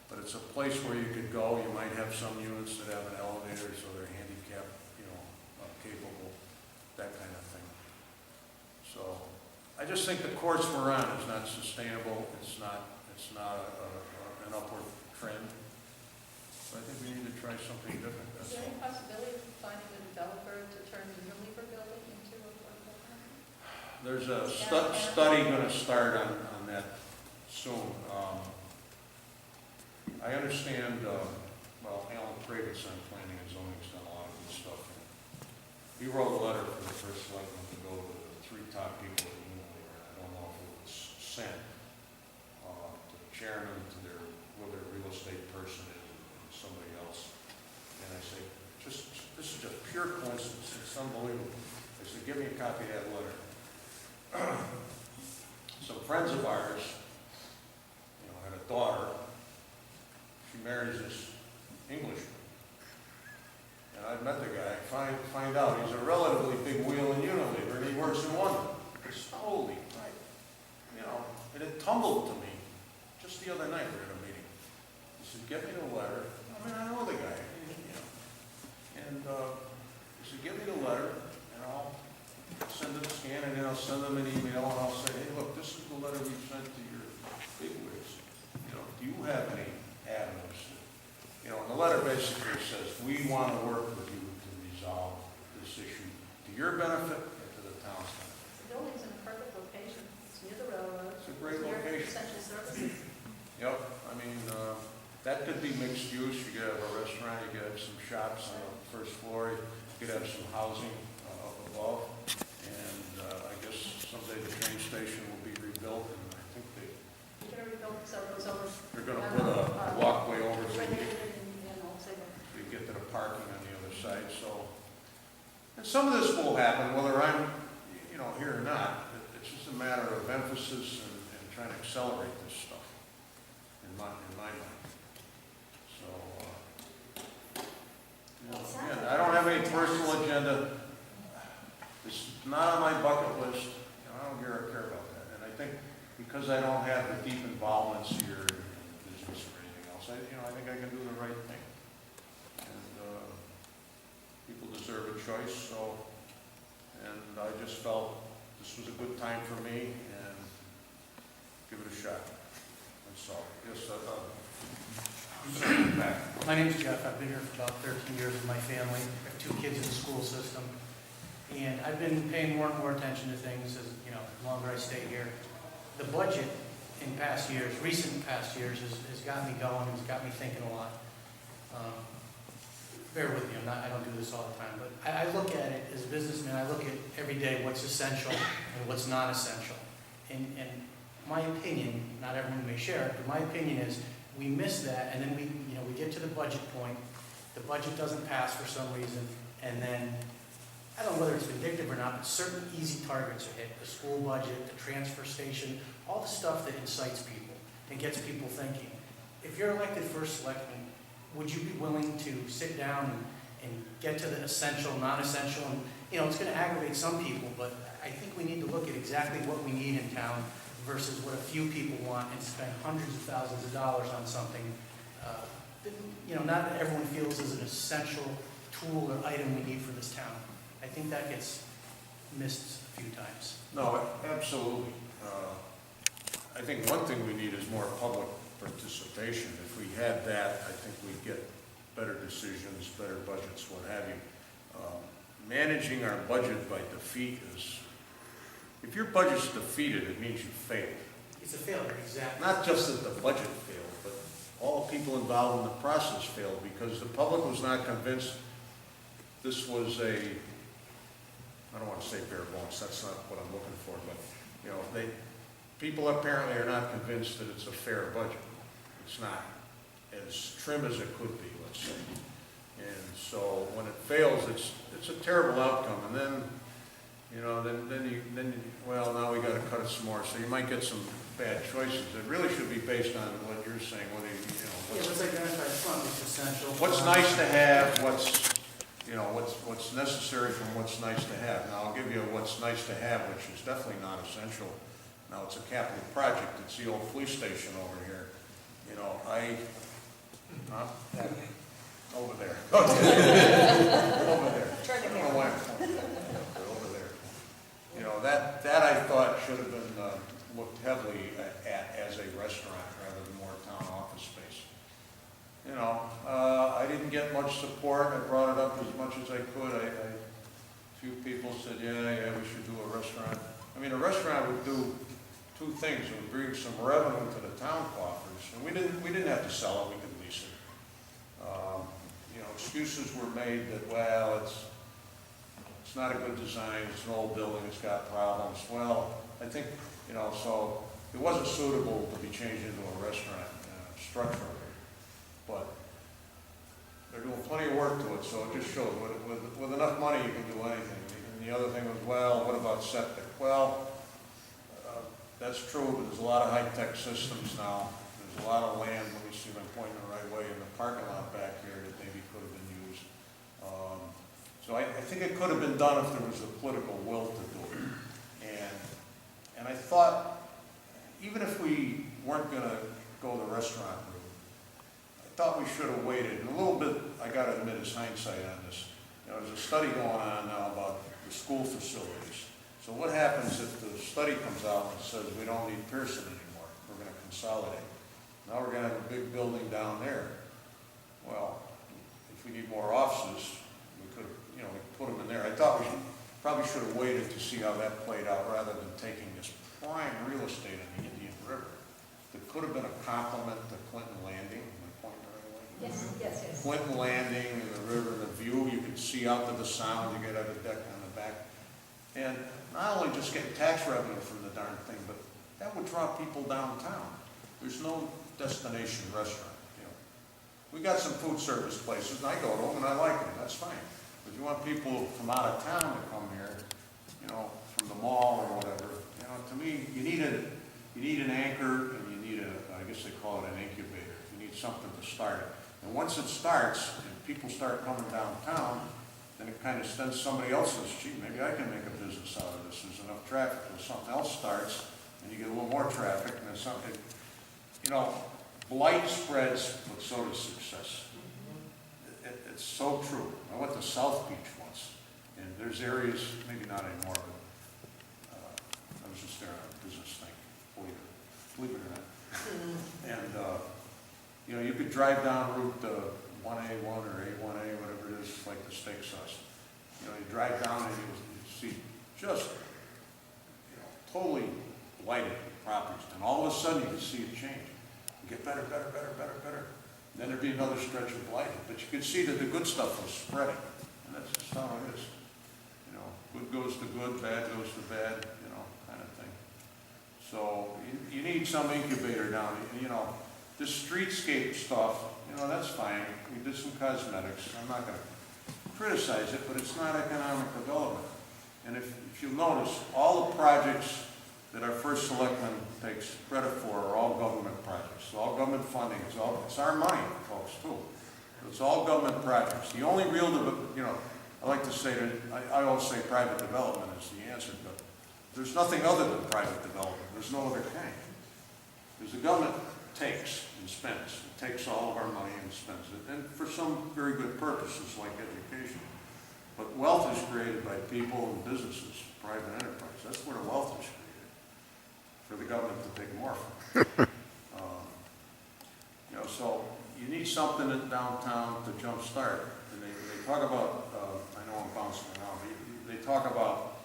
But it's a place where you could go. You might have some units that have an elevator, so they're handicapped, capable, that kind of thing. So I just think the course we're on is not sustainable. It's not an upward trend. So I think we need to try something different. Is there any possibility of finding a developer to turn the Unilever building into affordable housing? There's a study going to start on that soon. I understand, well, Alan Kravitz on planning and zoning's done a lot of good stuff. He wrote a letter for the first selectman to go to the 3 top people at Unilever. I don't know if it was sent to the chairman, to their real estate person, and somebody else. And I say, this is just pure coincidence. It's unbelievable. I said, give me a copy of that letter. Some friends of ours, had a daughter. She marries this Englishman. And I met the guy, find out he's a relatively big wheel in Unilever, and he works in London. It's holy, right? And it tumbled to me just the other night. We were at a meeting. He said, "Get me the letter." I mean, I know the guy, And he said, "Give me the letter, and I'll send it a scan, and then I'll send them an email, and I'll say, hey, look, this is the letter we sent to your bigwigs. Do you have any avenues?" And the letter basically says, we want to work with you to resolve this issue to your benefit and to the town's benefit. The building's in a perfect location. It's near the railroad. It's a great near location. Essential services. Yep, I mean, that could be mixed use. You could have a restaurant, you could have some shops on the first floor, you could have some housing up above. And I guess someday the train station will be rebuilt, and I think You're going to rebuild so it goes over. they're going to put a walkway over so Right you there in Old Salem. get to the parking on the other side. So, and some of this will happen, whether I'm, here or not. It's just a matter of emphasis and trying to accelerate this stuff in my mind. So, again, I don't have any personal agenda. This is not on my bucket list. I don't care about that. And I think because I don't have the deep involvements here in business or anything else, I think I can do the right thing. And people deserve a choice. So, and I just felt this was a good time for me, and give it a shot. That's all. Yes, back. My name's Jeff. I've been here for about 13 years with my family. I have 2 kids in the school system. And I've been paying more and more attention to things as, the longer I stay here. The budget in past years, recent past years, has got me going, has got me thinking a lot. Bear with me, I don't do this all the time, but I look at it as a businessman, I look at every day what's essential and what's not essential. And my opinion, not everyone may share it, but my opinion is we miss that, and then we get to the budget point, the budget doesn't pass for some reason, and then, I don't know whether it's vindictive or not, but certain easy targets are hit. The school budget, the transfer station, all the stuff that incites people and gets people thinking. If you're elected first selectman, would you be willing to sit down and get to the essential, non-essential? And, it's going to aggravate some people, but I think we need to look at exactly what we need in town versus what a few people want and spend hundreds of thousands of dollars on something that, not everyone feels is an essential tool or item we need for this town. I think that gets missed a few times. No, absolutely. I think one thing we need is more public participation. If we had that, I think we'd get better decisions, better budgets, what have you. Managing our budget by defeat is, if your budget's defeated, it means you failed. It's a failure, exactly. Not just that the budget failed, but all the people involved in the process failed because the public was not convinced this was I don't want to say bare bones, that's not what I'm looking for, but, people apparently are not convinced that it's a fair budget. It's not as trim as it could be, let's say. And so when it fails, it's a terrible outcome. And then, well, now we got to cut it some more. So you might get some bad choices. It really should be based on what you're saying, whether Let's identify front what's essential. what's nice to have, what's necessary from what's nice to have. Now, I'll give you what's nice to have, which is definitely not essential. Now, it's a capital project. It's the old police station over here. Over there. Over there. I don't know why I'm pointing that out, but over there. That I thought should have been looked heavily at as a restaurant rather than more town office space. I didn't get much support. I brought it up as much as I could. A few people said, yeah, we should do a restaurant. I mean, a restaurant would do 2 things. It would bring some revenue to the town coffers. And we didn't have to sell it. We could leave excuses were made that, well, it's not a good design, it's an old building, it's got problems. Well, I think, so it wasn't suitable to be changed into a restaurant structurally, but they're doing plenty of work to it, so it just shows with enough money you can do anything. And the other thing was, well, what about septic? Well, that's true, but there's a lot of high-tech systems now. There's a lot of land, let me see if I'm pointing the right way, in the parking lot back here that maybe could have been used. So I think it could have been done if there was a political will to do it. And I thought, even if we weren't going to go the restaurant route, I thought we should have waited. And a little bit, I got to admit, is hindsight on this. There's a study going on now about the school facilities. So what happens if the study comes out and says we don't need Pearson anymore, we're going to consolidate. Now we're going to have a big building down there. Well, if we need more offices, we could, we could put them in there. I thought we probably should have waited to see how that played out rather than taking this prime real estate in the Indian River. That could have been a complement to Clinton Landing. Am I pointing the right way? Yes, yes, yes. Clinton Landing and the river and the view, you could see out to the sound, you could have a deck on the back. And not only just get tax revenue from the darn thing, but that would draw people downtown. There's no destination restaurant. We got some food service places, and I go to them and I like them, that's fine. But you want people from out of town to come here, from the mall or whatever, to me, you need an anchor, and you need I guess they call it an incubator. You need something to start it. And once it starts, and people start coming downtown, then it kind of sends somebody else says, gee, maybe I can make a business out of this. There's enough traffic. When something else starts, and you get a little more traffic, and then something, blight spreads, but so does success. It's so true. I went to South Beach once, and there's areas, maybe not anymore, but I was just there on a business thing, believe it or not. And, you could drive down Route 1A1 or A1A, whatever it is, like the steak sauce. You drive down and you see just, totally blighted properties. And all of a sudden you can see it change. You get better. And then there'd be another stretch of blighted. But you could see that the good stuff was spreading. And that's just how it is. Good goes to good, bad goes to bad, kind of thing. So you need some incubator down, this streetscape stuff, that's fine. We did some cosmetics. I'm not going to criticize it, but it's not economic development. And if you'll notice, all the projects that our first selectman takes credit for are all government projects. It's all government funding. It's our money, folks, too. It's all government projects. The only real, I like to say that, I always say private development is the answer, but there's nothing other than private development. There's no other kind. Because the government takes and spends. It takes all of our money and spends it, and for some very good purposes like education. But wealth is created by people and businesses, private enterprise. That's where the wealth is created, for the government to take more from. So you need something in downtown to jumpstart. And they talk about, I know I'm bouncing around, but they talk about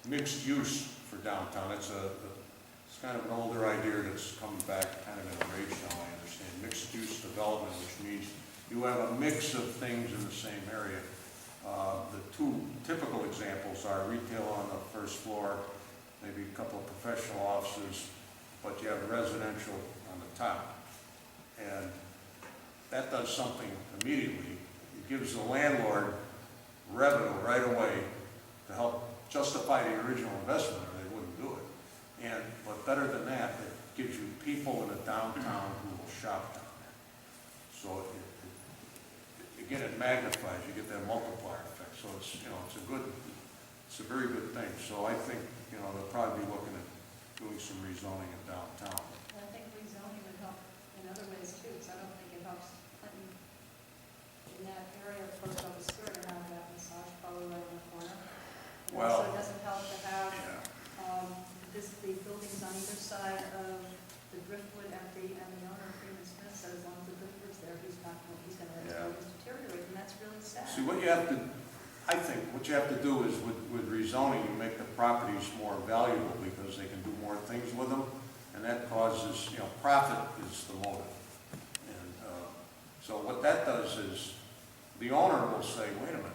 mixed use for downtown. It's kind of an older idea that's coming back kind of in a rage now, I understand. Mixed use development, which means you have a mix of things in the same area. The two typical examples are retail on the first floor, maybe a couple of professional offices, but you have residential on the top. And that does something immediately. It gives the landlord revenue right away to help justify the original investment, or they wouldn't do it. But better than that, it gives you people in the downtown who will shop down there. So again, it magnifies. You get that multiplier effect. So it's it's a very good thing. So I think they'll probably be looking at doing some rezoning in downtown. And I think rezoning would help in other ways too, because I don't think it helps Clinton in that area of Post Office Square to have that massage parlor right in the corner. And Well, also it doesn't help to have the buildings on either side of the driftwood and the owner, Freeman Smith, said as long as the driftwood's there, he's going to deteriorate, and that's really sad. See, I think what you have to do is with rezoning, you make the properties more valuable because they can do more things with them, and that causes, profit is the motive. And so what that does is the owner will say, wait a minute,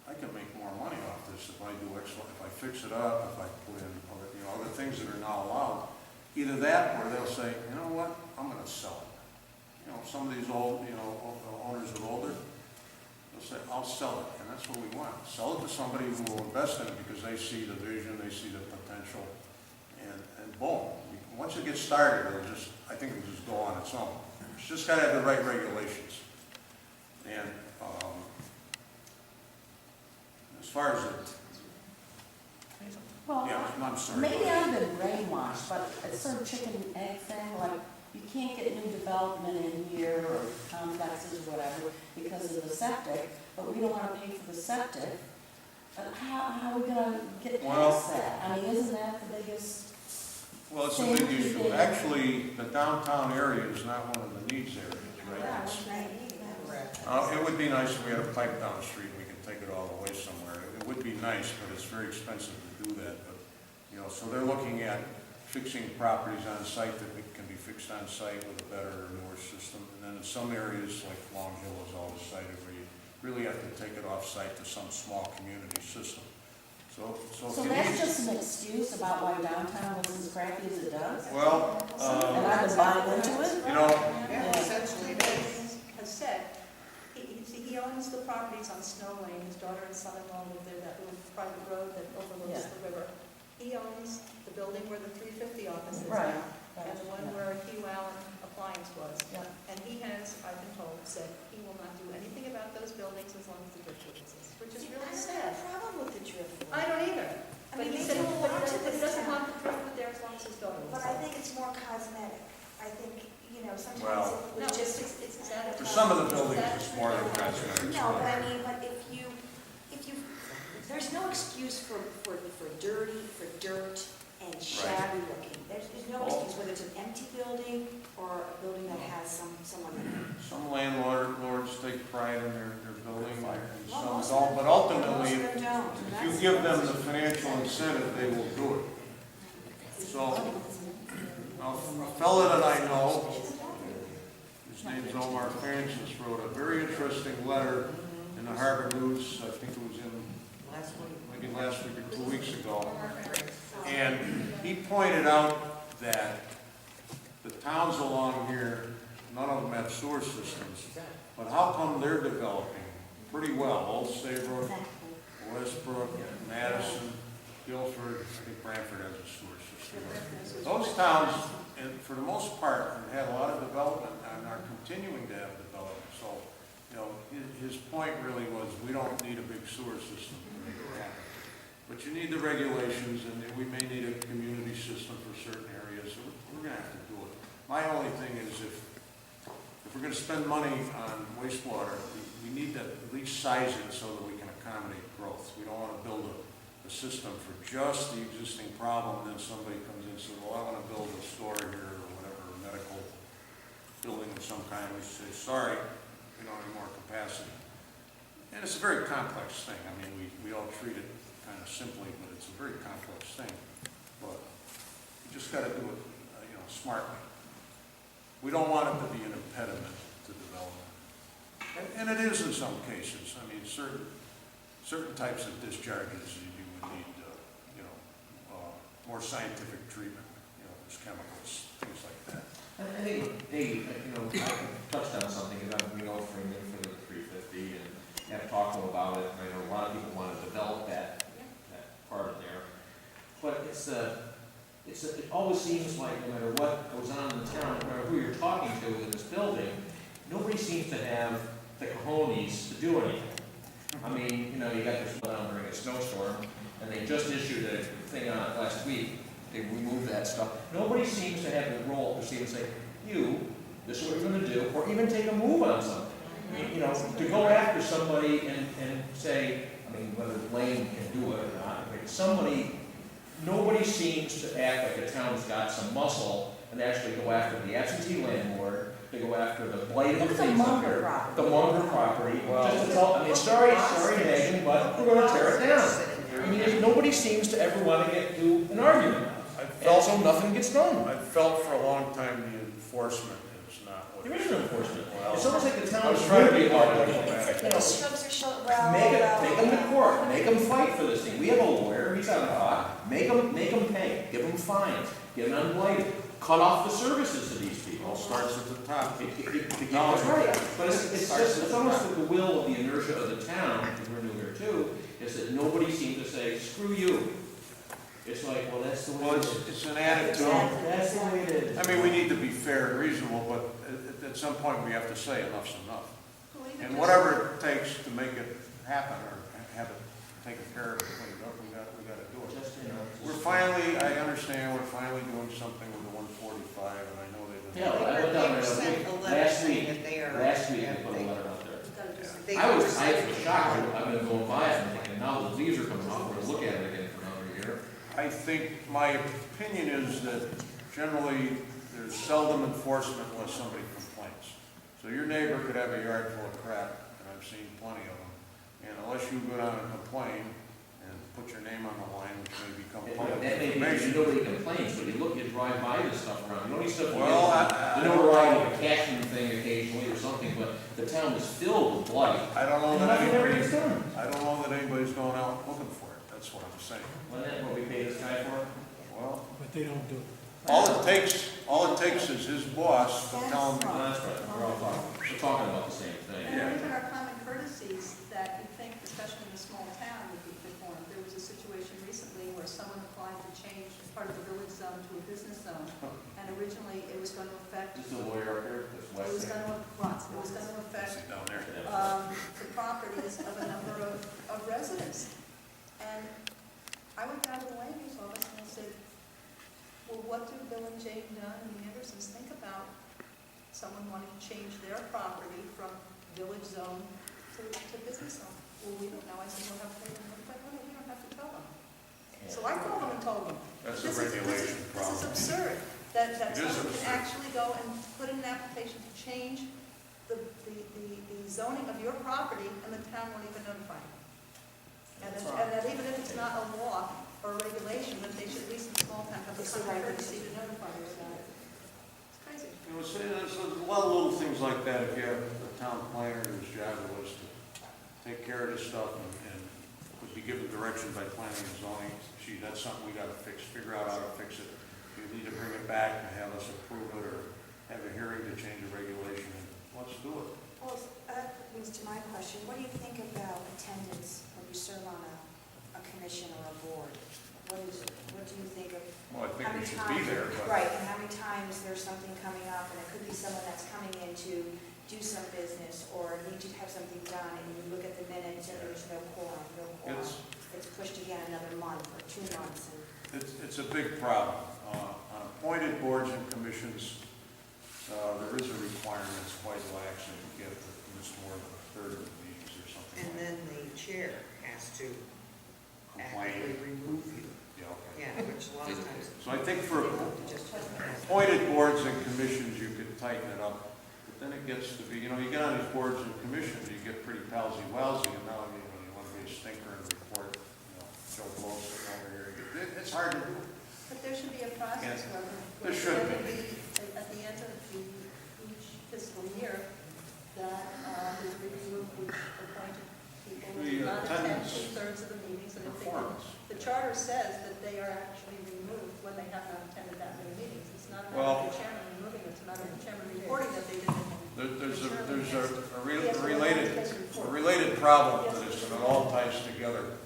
I can make more money off this if I do X, if I fix it up, if I put in other, other things that are not allowed. Either that, or they'll say, you know what, I'm gonna sell it. Some of these old, owners that are older, they'll say, I'll sell it, and that's what we want. Sell it to somebody who will invest in it because they see the vision, they see the potential, and boom. Once it gets started, I think it'll just go on its own. It's just gotta have the right regulations. And as far as it, Well, yeah, I'm sorry. maybe I've been brainwashed, but it's sort of chicken and egg thing, like, you can't get new development in here or complexes or whatever because of the septic, but we don't wanna pay for the septic. How are we gonna get past that? I mean, isn't that the biggest? Well, it's a big issue. Actually, the downtown area is not one of the needs areas, right? It would be nice if we had a pipe down the street and we could take it all the way somewhere. It would be nice, but it's very expensive to do that. But, so they're looking at fixing properties on site that can be fixed on site with a better, newer system. And then in some areas, like Long Hill is always cited, where you really have to take it off site to some small community system. So That's just an excuse about why downtown looks as crappy as it does? well, And I've been buying into it? Essentially, has said, he owns the properties on Snow Lane, his daughter and son-in-law live there, that little private road that overlooks Yeah. the river. He owns the building where the 350 office is Right. now, and the one where Hugh Allen Appliance was. Yeah. And he has, I've been told, said he will not do anything about those buildings as long as the driftwood exists, which is really sad. problem with the driftwood. I don't either. I But mean, he they said, do a lot to but he the doesn't town. want the driftwood there as long as his daughter lives But there. I think it's more cosmetic. I think, sometimes Well, it No, was just. it's that. for some of the buildings, it's more than cosmetic. No, but I mean, but if you, there's no excuse for dirty, for dirt and shabby looking. There's no excuse, whether it's an empty building or a building that has someone in it. Some landlords take pride in their building, and Well, some most don't, of but them- ultimately, most of them don't, and if you that's- give them the financial incentive, they will do it. So, a fella that I know, his name's Omar Francis, wrote a very interesting letter in the Harbor News, I think it was in maybe last week or 2 weeks ago. And he pointed out that the towns along here, none of them have sewer systems, but how come they're developing pretty well? Old Saybrook, Westbrook, Madison, Guilford, I think Branford has a sewer system. Those towns, and for the most part, have had a lot of development and are continuing to have development. So, his point really was, we don't need a big sewer system to make it happen. But you need the regulations, and we may need a community system for certain areas. So we're gonna have to do it. My only thing is, if we're gonna spend money on wastewater, we need to at least size it so that we can accommodate growth. We don't wanna build a system for just the existing problem, and then somebody comes in and says, well, I wanna build a store here, or whatever, a medical building of some kind. We say, sorry, we don't have more capacity. And it's a very complex thing. I mean, we all treat it kind of simply, but it's a very complex thing. But you just got to do it, smartly. We don't want it to be an impediment to development, and it is in some cases. I mean, certain types of discharges you would need, more scientific treatment. There's chemicals, things like that. I think Dave, touched on something, because we know Freeman for the 350 and have talked to him about it. I know a lot of people want to develop that part of there. But it always seems like no matter what goes on in the town, no matter who you're talking to in this building, nobody seems to have the cojones to do anything. I mean, you got this down during a snowstorm, and they just issued a thing on it last week. They removed that stuff. Nobody seems to have the role to see and say, this is what you're going to do, or even take a move on something. To go after somebody and say, I mean, whether Lane can do it or not, but nobody seems to act like the town's got some muscle and actually go after the absentee landlord, to go after the blight of the things up here. The Munger property. Sorry, Megan, but we're going to tear it down. I mean, nobody seems to ever want to get to an argument. And so nothing gets done. I've felt for a long time the enforcement is not what There is no enforcement. It's almost like the town I was is trying to really be hard more to diplomatic. get. The strokes are short, well, Take them to court, make them fight for this thing. We have a lawyer, he's out of hot. Make them pay, give them fines, get them unblighted, cut off the services to these It all people. starts at the top. That's right, but it's almost like the will of the inertia of the town, because we're new here too, is that nobody seems to say, screw you. It's like, well, that's the way Well, it is. it's an attitude. That's the way it is. I mean, we need to be fair and reasonable, but at some point we have to say enough's enough. Believe it And or whatever it takes to make it happen or have it taken care of and cleaned up, we got to do it. Just, you know, just- We're finally, I understand, we're finally doing something with the 145, and I know they've been. Yeah, I went down there sent a letter last saying week, that they are- last week they that put a they- letter out there. You've got to do something. They I was were- shocked, I've been going by it, and thinking, now the leaves are coming off, we're gonna look at it again for another year. I think my opinion is that generally there's seldom enforcement unless somebody complains. So your neighbor could have a yard full of crap, and I've seen plenty of them, and unless you go down and complain and put your name on the line, which may become public That may be, information. nobody complains, but you look, you drive by this stuff around, you don't need stuff, Well, the notoriety of a cashing thing occasionally or something, but the town is filled with blight. I don't know And that nothing ever anybody, gets done. I don't know that anybody's going out looking for it, that's what I'm saying. Wasn't that what we paid this guy for? Well, But they don't do it. all it takes is his boss to tell him, No, that's right, we're talking about the same thing. And even our common courtesies that you think, especially in a small town, would be performed. There was a situation recently where someone applied to change part of the village zone to a business zone, and originally it was going to affect, Is the lawyer up here, this it was West? going to affect sit down there. the properties of a number of residents. And I went down to the land use office and I said, well, what do Bill and Jane Dunn and the Andersons think about someone wanting to change their property from village zone to business zone? Well, we don't know. I said, we'll have to pay them. No, we don't have to tell them. So I called them and told them. That's a This is- regulation This problem. is absurd, that It is someone absurd. can actually go and put in an application to change the zoning of your property, and the town won't even notify you. And that even if it's not a law or a regulation, that they should at least in small town have the common courtesy to notify you about it. It's crazy. You know, there's a lot of little things like that. If you have a town planner whose job it was to take care of this stuff and would be given direction by planning and zoning, gee, that's something we gotta fix, figure out how to fix it. You need to bring it back and have us approve it or have a hearing to change a regulation, and let's do it. Well, that brings to my question, what do you think about attendance when you serve on a commission or a board? What do you think of? Well, I think how we many should be times- there, but. Right, and how many times there's something coming up, and it could be someone that's coming in to do some business, or need to have something done, and you look at the minutes, and there's no quorum. It's pushed again another month or 2 months, and It's a big problem. On appointed boards and commissions, there is a requirement, it's quite lax, that you get to miss more than a third of the meetings or something And like then the chair has to Complain. actively remove you. Yeah, okay. Yeah, which a lot of times So I think for they just. appointed boards and commissions, you could tighten it up. But then it gets to be, you get on these boards and commissions, you get pretty palsy-walsy, and now, you want to be a stinker and report, Joe Blow sitting over here. It's hard to do. But there should be a process where. There should be. At the end of each fiscal year, that is review of which appointed people The did not attend attendance 2/3 of the meetings. And if they did, Performance. the charter says that they are actually removed when they have not attended that many meetings. It's not a matter Well- of the chairman removing it, it's a matter of the chairman reporting that they didn't. There's a related problem to this, and it all ties together.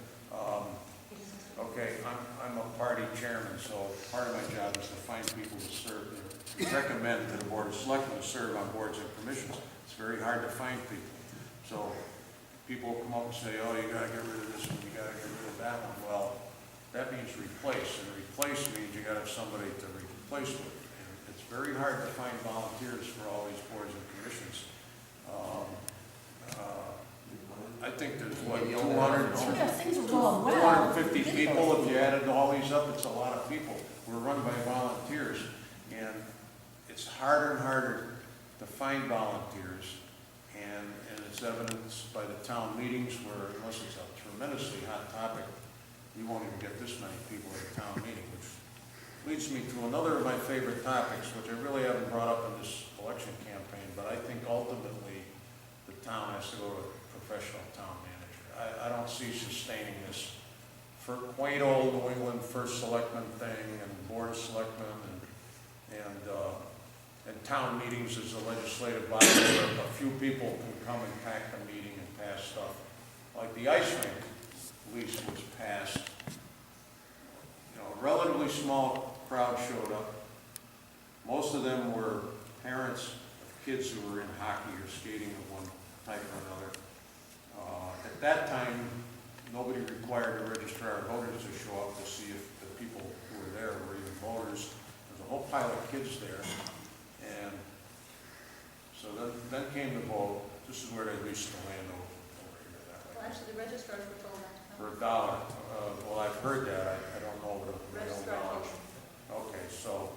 Okay, I'm a party chairman, so part of my job is to find people to serve, to recommend to the Board of Selectmen to serve on boards and commissions. It's very hard to find people. So people come up and say, oh, you gotta get rid of this one, you gotta get rid of that one. Well, that means replace, and replace means you gotta have somebody to replace with. And it's very hard to find volunteers for all these boards and commissions. I think there's, what, 200, Yeah, things are going well. 250 people, if you added all these up, it's a lot of people. We're run by volunteers, and it's harder and harder to find volunteers, and it's evidenced by the town meetings where, unless it's a tremendously hot topic, you won't even get this many people at a town meeting, which leads me to another of my favorite topics, which I really haven't brought up in this election campaign, but I think ultimately the town has to go to a professional town manager. I don't see sustaining this for quaint old New England first selectman thing and board of selectmen and town meetings as a legislative body where a few people can come and pack the meeting and pass stuff. Like the ice rink lease was passed. You know, a relatively small crowd showed up. Most of them were parents of kids who were in hockey or skating of one type or another. At that time, nobody required the registrar of voters to show up to see if the people who were there were even voters. There's a whole pile of kids there. And so then came the vote. This is where they leased the land over here that way. Well, actually, the registrars were told not to come. For $1. Well, I've heard that. I don't know what a real Registrar knowledge. told them. Okay, so,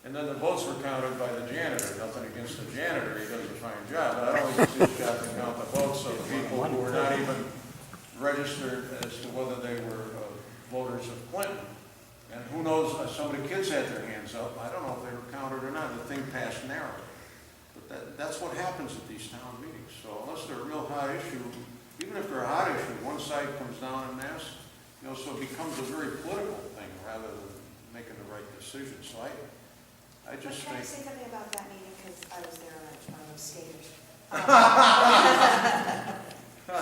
and then the votes were counted by the janitor. Nothing against the janitor, he does a fine job, but I don't think it's his job to count the votes of people who were not even registered as to whether they were voters of Clinton. And who knows, some of the kids had their hands up. I don't know if they were counted or not. The thing passed narrowly. But that's what happens at these town meetings. So unless they're a real hot issue, even if they're a hot issue, one side comes down en masse, you know, so it becomes a very political thing rather than making the right decision. So I just Can I think. say something about that meeting, because I was there on one of those skaters.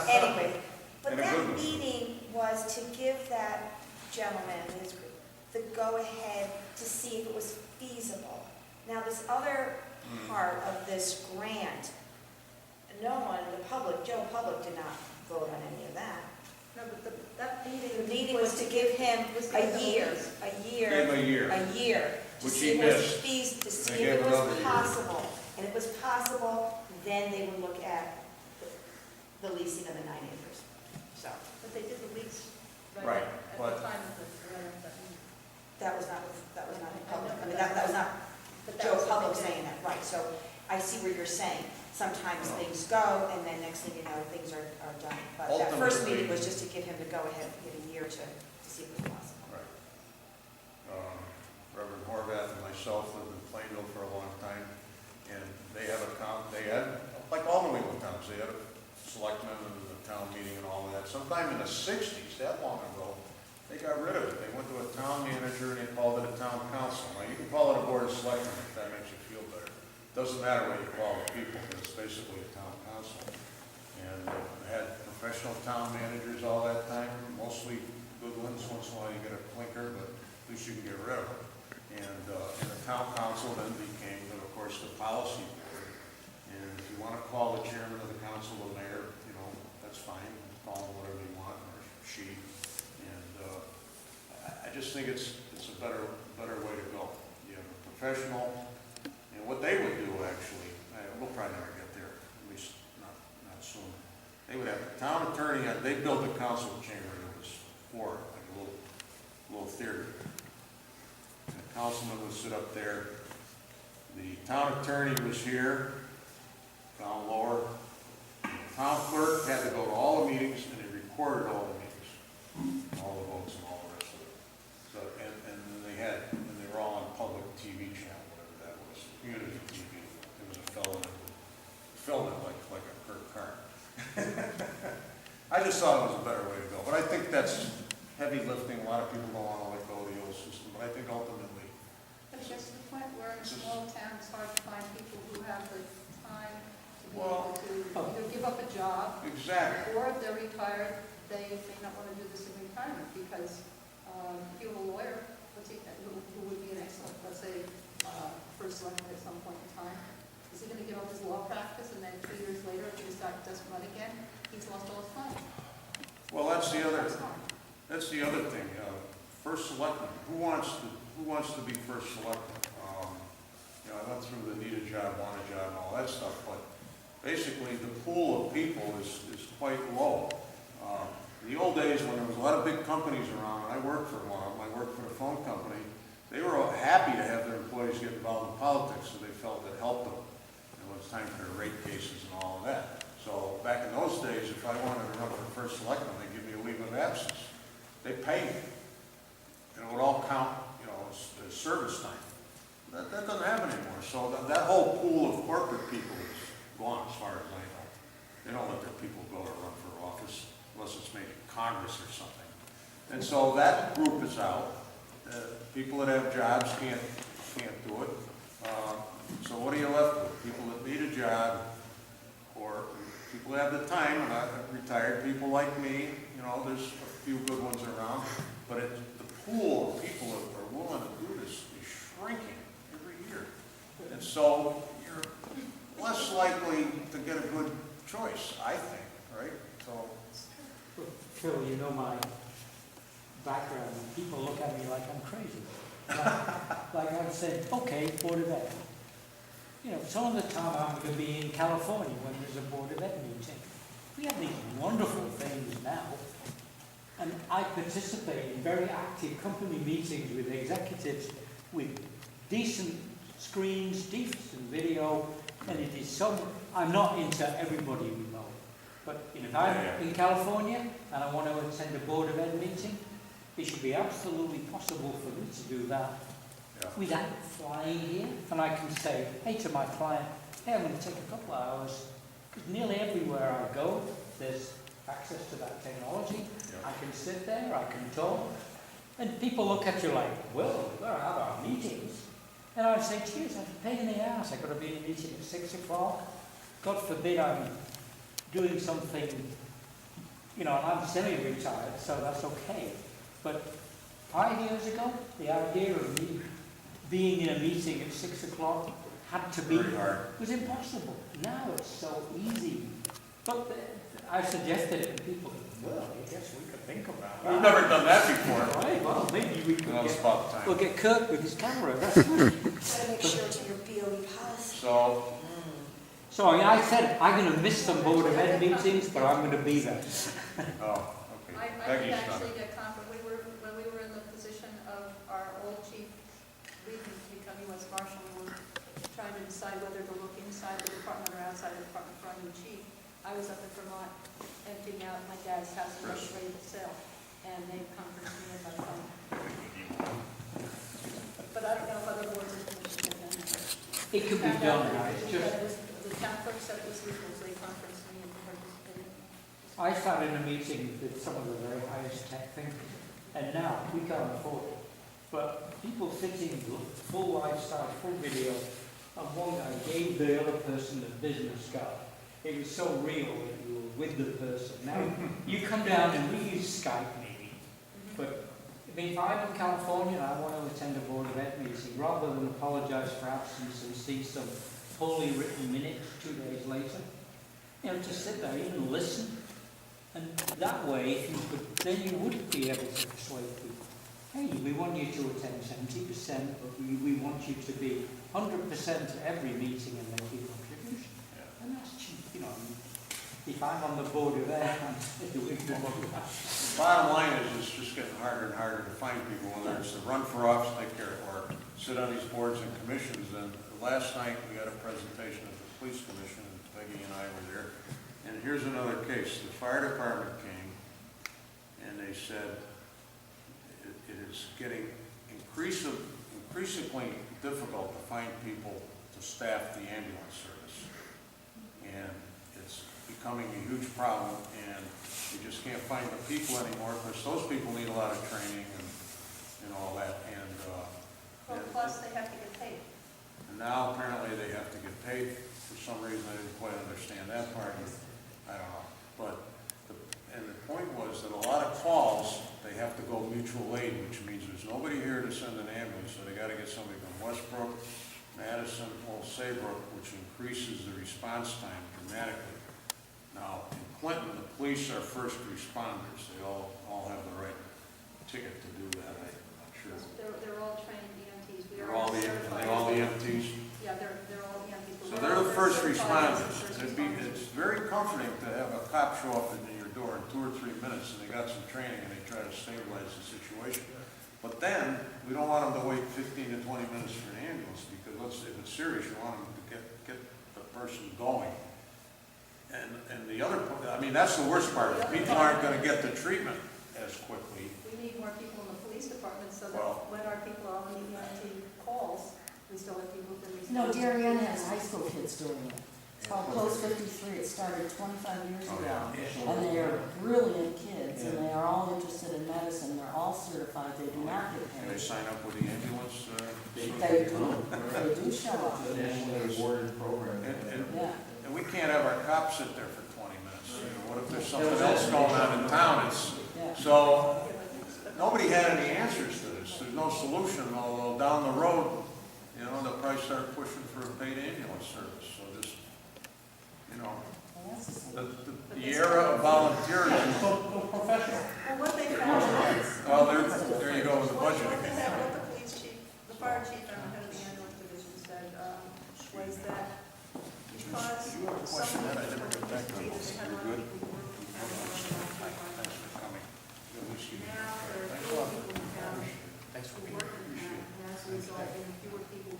Anyway, but And a good that one. meeting was to give that gentleman the go-ahead to see if it was feasible. Now, this other part of this grant, no one, Joe Public did not vote on any of that. No, but that The meeting. meeting was to give him a year, Gave him a year. to Which see he if it was missed. to see They if gave it another was year. possible. And if it was possible, then they would look at the leasing of the 9 acres. So, But they did the lease. Right, At but- the time of the, that meeting. that was not in public. I mean, but that was not But that Joe was what Public they did. saying that, right. So I see what you're saying. Sometimes things go, and then next thing you know, things are done. But that first Ultimately- meeting was just to give him the go-ahead, give a year to see if it was possible. Right. Reverend Horvath and myself lived in Plainville for a long time, and they had, like all New England towns, they had a selectman and a town meeting and all of that. Sometime in the 60s, that long ago, they got rid of it. They went to a town manager and they called it a town council. Now, you can call it a board of selectmen if that makes you feel better. Doesn't matter what you call the people, but it's basically a town council. And they had professional town managers all that time, mostly good ones. Once in a while you get a clinker, but at least you can get rid of them. And the town council then became, of course, the policy board. And if you want to call the chairman of the council the mayor, you know, that's fine. Call him whatever you want, or she. And I just think it's a better way to go. You have a professional. And what they would do, actually, we'll probably never get there, at least not soon. They would have the town attorney, they built a council chamber that was like a little theater. And the councilman would sit up there. The town attorney was here, down lower. The town clerk had to go to all the meetings, and they recorded all the meetings, all the votes and all the rest of it. So, and then they were all on public TV channel, whatever that was, community TV. There was a fellow that would film it like a Kirk Carr. I just thought it was a better way to go, but I think that's heavy lifting. A lot of people don't want to let go of the old system, but I think ultimately, But it gets to the point where in a small town, it's hard to find people who have the time to be Well, able to either give up a job, exactly. or if they're retired, they may not want to do this in retirement, because if you have a lawyer, who would be an excellent, let's say, first selectman at some point in time, is he going to give up his law practice, and then 2 years later, if he doesn't run again, he's lost all his time? Well, that's the other. That's hard. That's the other thing. First selectman. Who wants to be first selectman? You know, I went through the need a job, want a job, and all that stuff. But basically, the pool of people is quite low. In the old days, when there was a lot of big companies around, and I worked for one of them. I worked for the phone company. They were all happy to have their employees get involved in politics, so they felt it helped them. It was time for their rate cases and all of that. So back in those days, if I wanted to run for first selectman, they'd give me a leave of absence. They pay me. And it would all count, you know, as Congress or something. And so that group is out. People that have jobs can't do it. So what are you left with? People that need a job, or people that have the time, and retired people like me, you know, there's a few good ones around, but the pool of people that are willing to do this is shrinking every year. And so you're less likely to get a good choice, I think, right? So. Phil, you know my background, and people look at me like I'm crazy. Like I said, okay, Board of Ed. You know, some of the time I'm going to be in California when there's a Board of Ed meeting. We have these wonderful things now, and I participate in very active company meetings with executives with decent screens, decent video, and it is so, I'm not into everybody remote. But you know, if I'm in California and I want to attend a Board of Ed meeting, it should be absolutely possible for me to do that without flying here. And I can say, hey, to my client, hey, I'm going to take a couple of hours, because nearly everywhere I go, there's access to that technology. I can sit there, I can talk, and people look at you like, well, we've got to have our meetings. And I say, geez, I'm a pain in the ass. I've got to be in a meeting at 6 o'clock. God forbid I'm doing something, you know, and I'm semi-retired, so that's okay. But 5 years ago, the idea of me being in a meeting at 6 o'clock had to be, was impossible. Now it's so easy. But I suggested it, and people go, well, I guess we could think about that. We've never done that before. Right, well, maybe we could We'll get Kirk with his camera. That's Gotta make sure it's in your BOE policy. So I said, I'm going to miss some Board of Ed meetings, but I'm going to be there. Oh, okay. I did Peggy's done actually it. get conflict. When we were in the position of our old chief leaving to become U.S. Marshal, we were trying to decide whether to look inside the department or outside the department for our new chief. I was up in Vermont emptying out my dad's house and was ready to sell, and they conferenced me in my phone. But I don't know if other boards and commissions have done that. It could be done now, it's just, The town clerk said it was legal, so they conferenced me and participated. I sat in a meeting with some of the very highest tech thinkers, and now we can't afford it. But people sitting, full lifestyle, full video, and one guy gave the other person a business card. It was so real that you were with the person. Now, you come down and we use Skype maybe, but if I'm in California and I want to attend a Board of Ed meeting, rather than apologize for absence and see some poorly written minutes 2 days later, you know, just sit there and listen. And that way, if you could, then you would be able to persuade people. Hey, we want you to attend 70%, but we want you to be 100% at every meeting and make your contribution. Yeah. And that's cheap, you know. If I'm on the Board of Ed, I'm doing more of that. Bottom line is, it's just getting harder and harder to find people, whether it's to run for office, take care, or sit on these boards and commissions. And last night, we had a presentation at the police commission, and Peggy and I were there. And here's another case. The fire department came, and they said it is getting increasingly difficult to find people to staff the ambulance service. And it's becoming a huge problem, and you just can't find the people anymore, because those people need a lot of training and all that. And Plus they have to get paid. And now apparently they have to get paid. For some reason, I didn't quite understand that part. I don't know. But the point was that a lot of calls, they have to go mutual aid, which means there's nobody here to send an ambulance, so they got to get somebody from Westbrook, Madison, or Saybrook, which increases the response time dramatically. Now, in Clinton, the police are first responders. They all have the right ticket to do that, I'm sure. They're all trained EMTs. They're all the EMTs? Yeah, they're all EMTs. So they're the first responders. It's very comforting to have a cop show up in your door in 2 or 3 minutes, and they got some training, and they try to stabilize the situation. But then, we don't want them to wait 15 to 20 minutes for an ambulance, because if it's serious, you want them to get the person going. And the other, I mean, that's the worst part. People aren't going to get the treatment as quickly. We need more people in the police department so that when our people are on the EMT calls, we still have people who can respond. No, Darien has high school kids doing it. It's called Close 53. It started 25 years ago. And they are brilliant kids, and they are all interested in medicine. They're all certified. They do not get Can they paid. sign up with the ambulance? They do. They do show up. Nationally awarded program. Yeah. And we can't have our cops sit there for 20 minutes. You know, what if there's something else going on in town? Yeah. So, nobody had any answers to this. There's no solution, although down the road, you know, they'll probably start pushing for a paid ambulance service. So just, you know, Well, that's the same. the era of volunteerism. Professional. Well, what they found is. Well, there you go with the budget What they again. have, what the police chief, the fire chief and the head of the ambulance division said, was that because You have a question some that I of never the got back to. they had a lot You're of good? people who were from town, Thanks for coming. Good to see you. now there are Thanks a fewer lot. people in town Thanks for who being work here. in town, and as a result, there are fewer people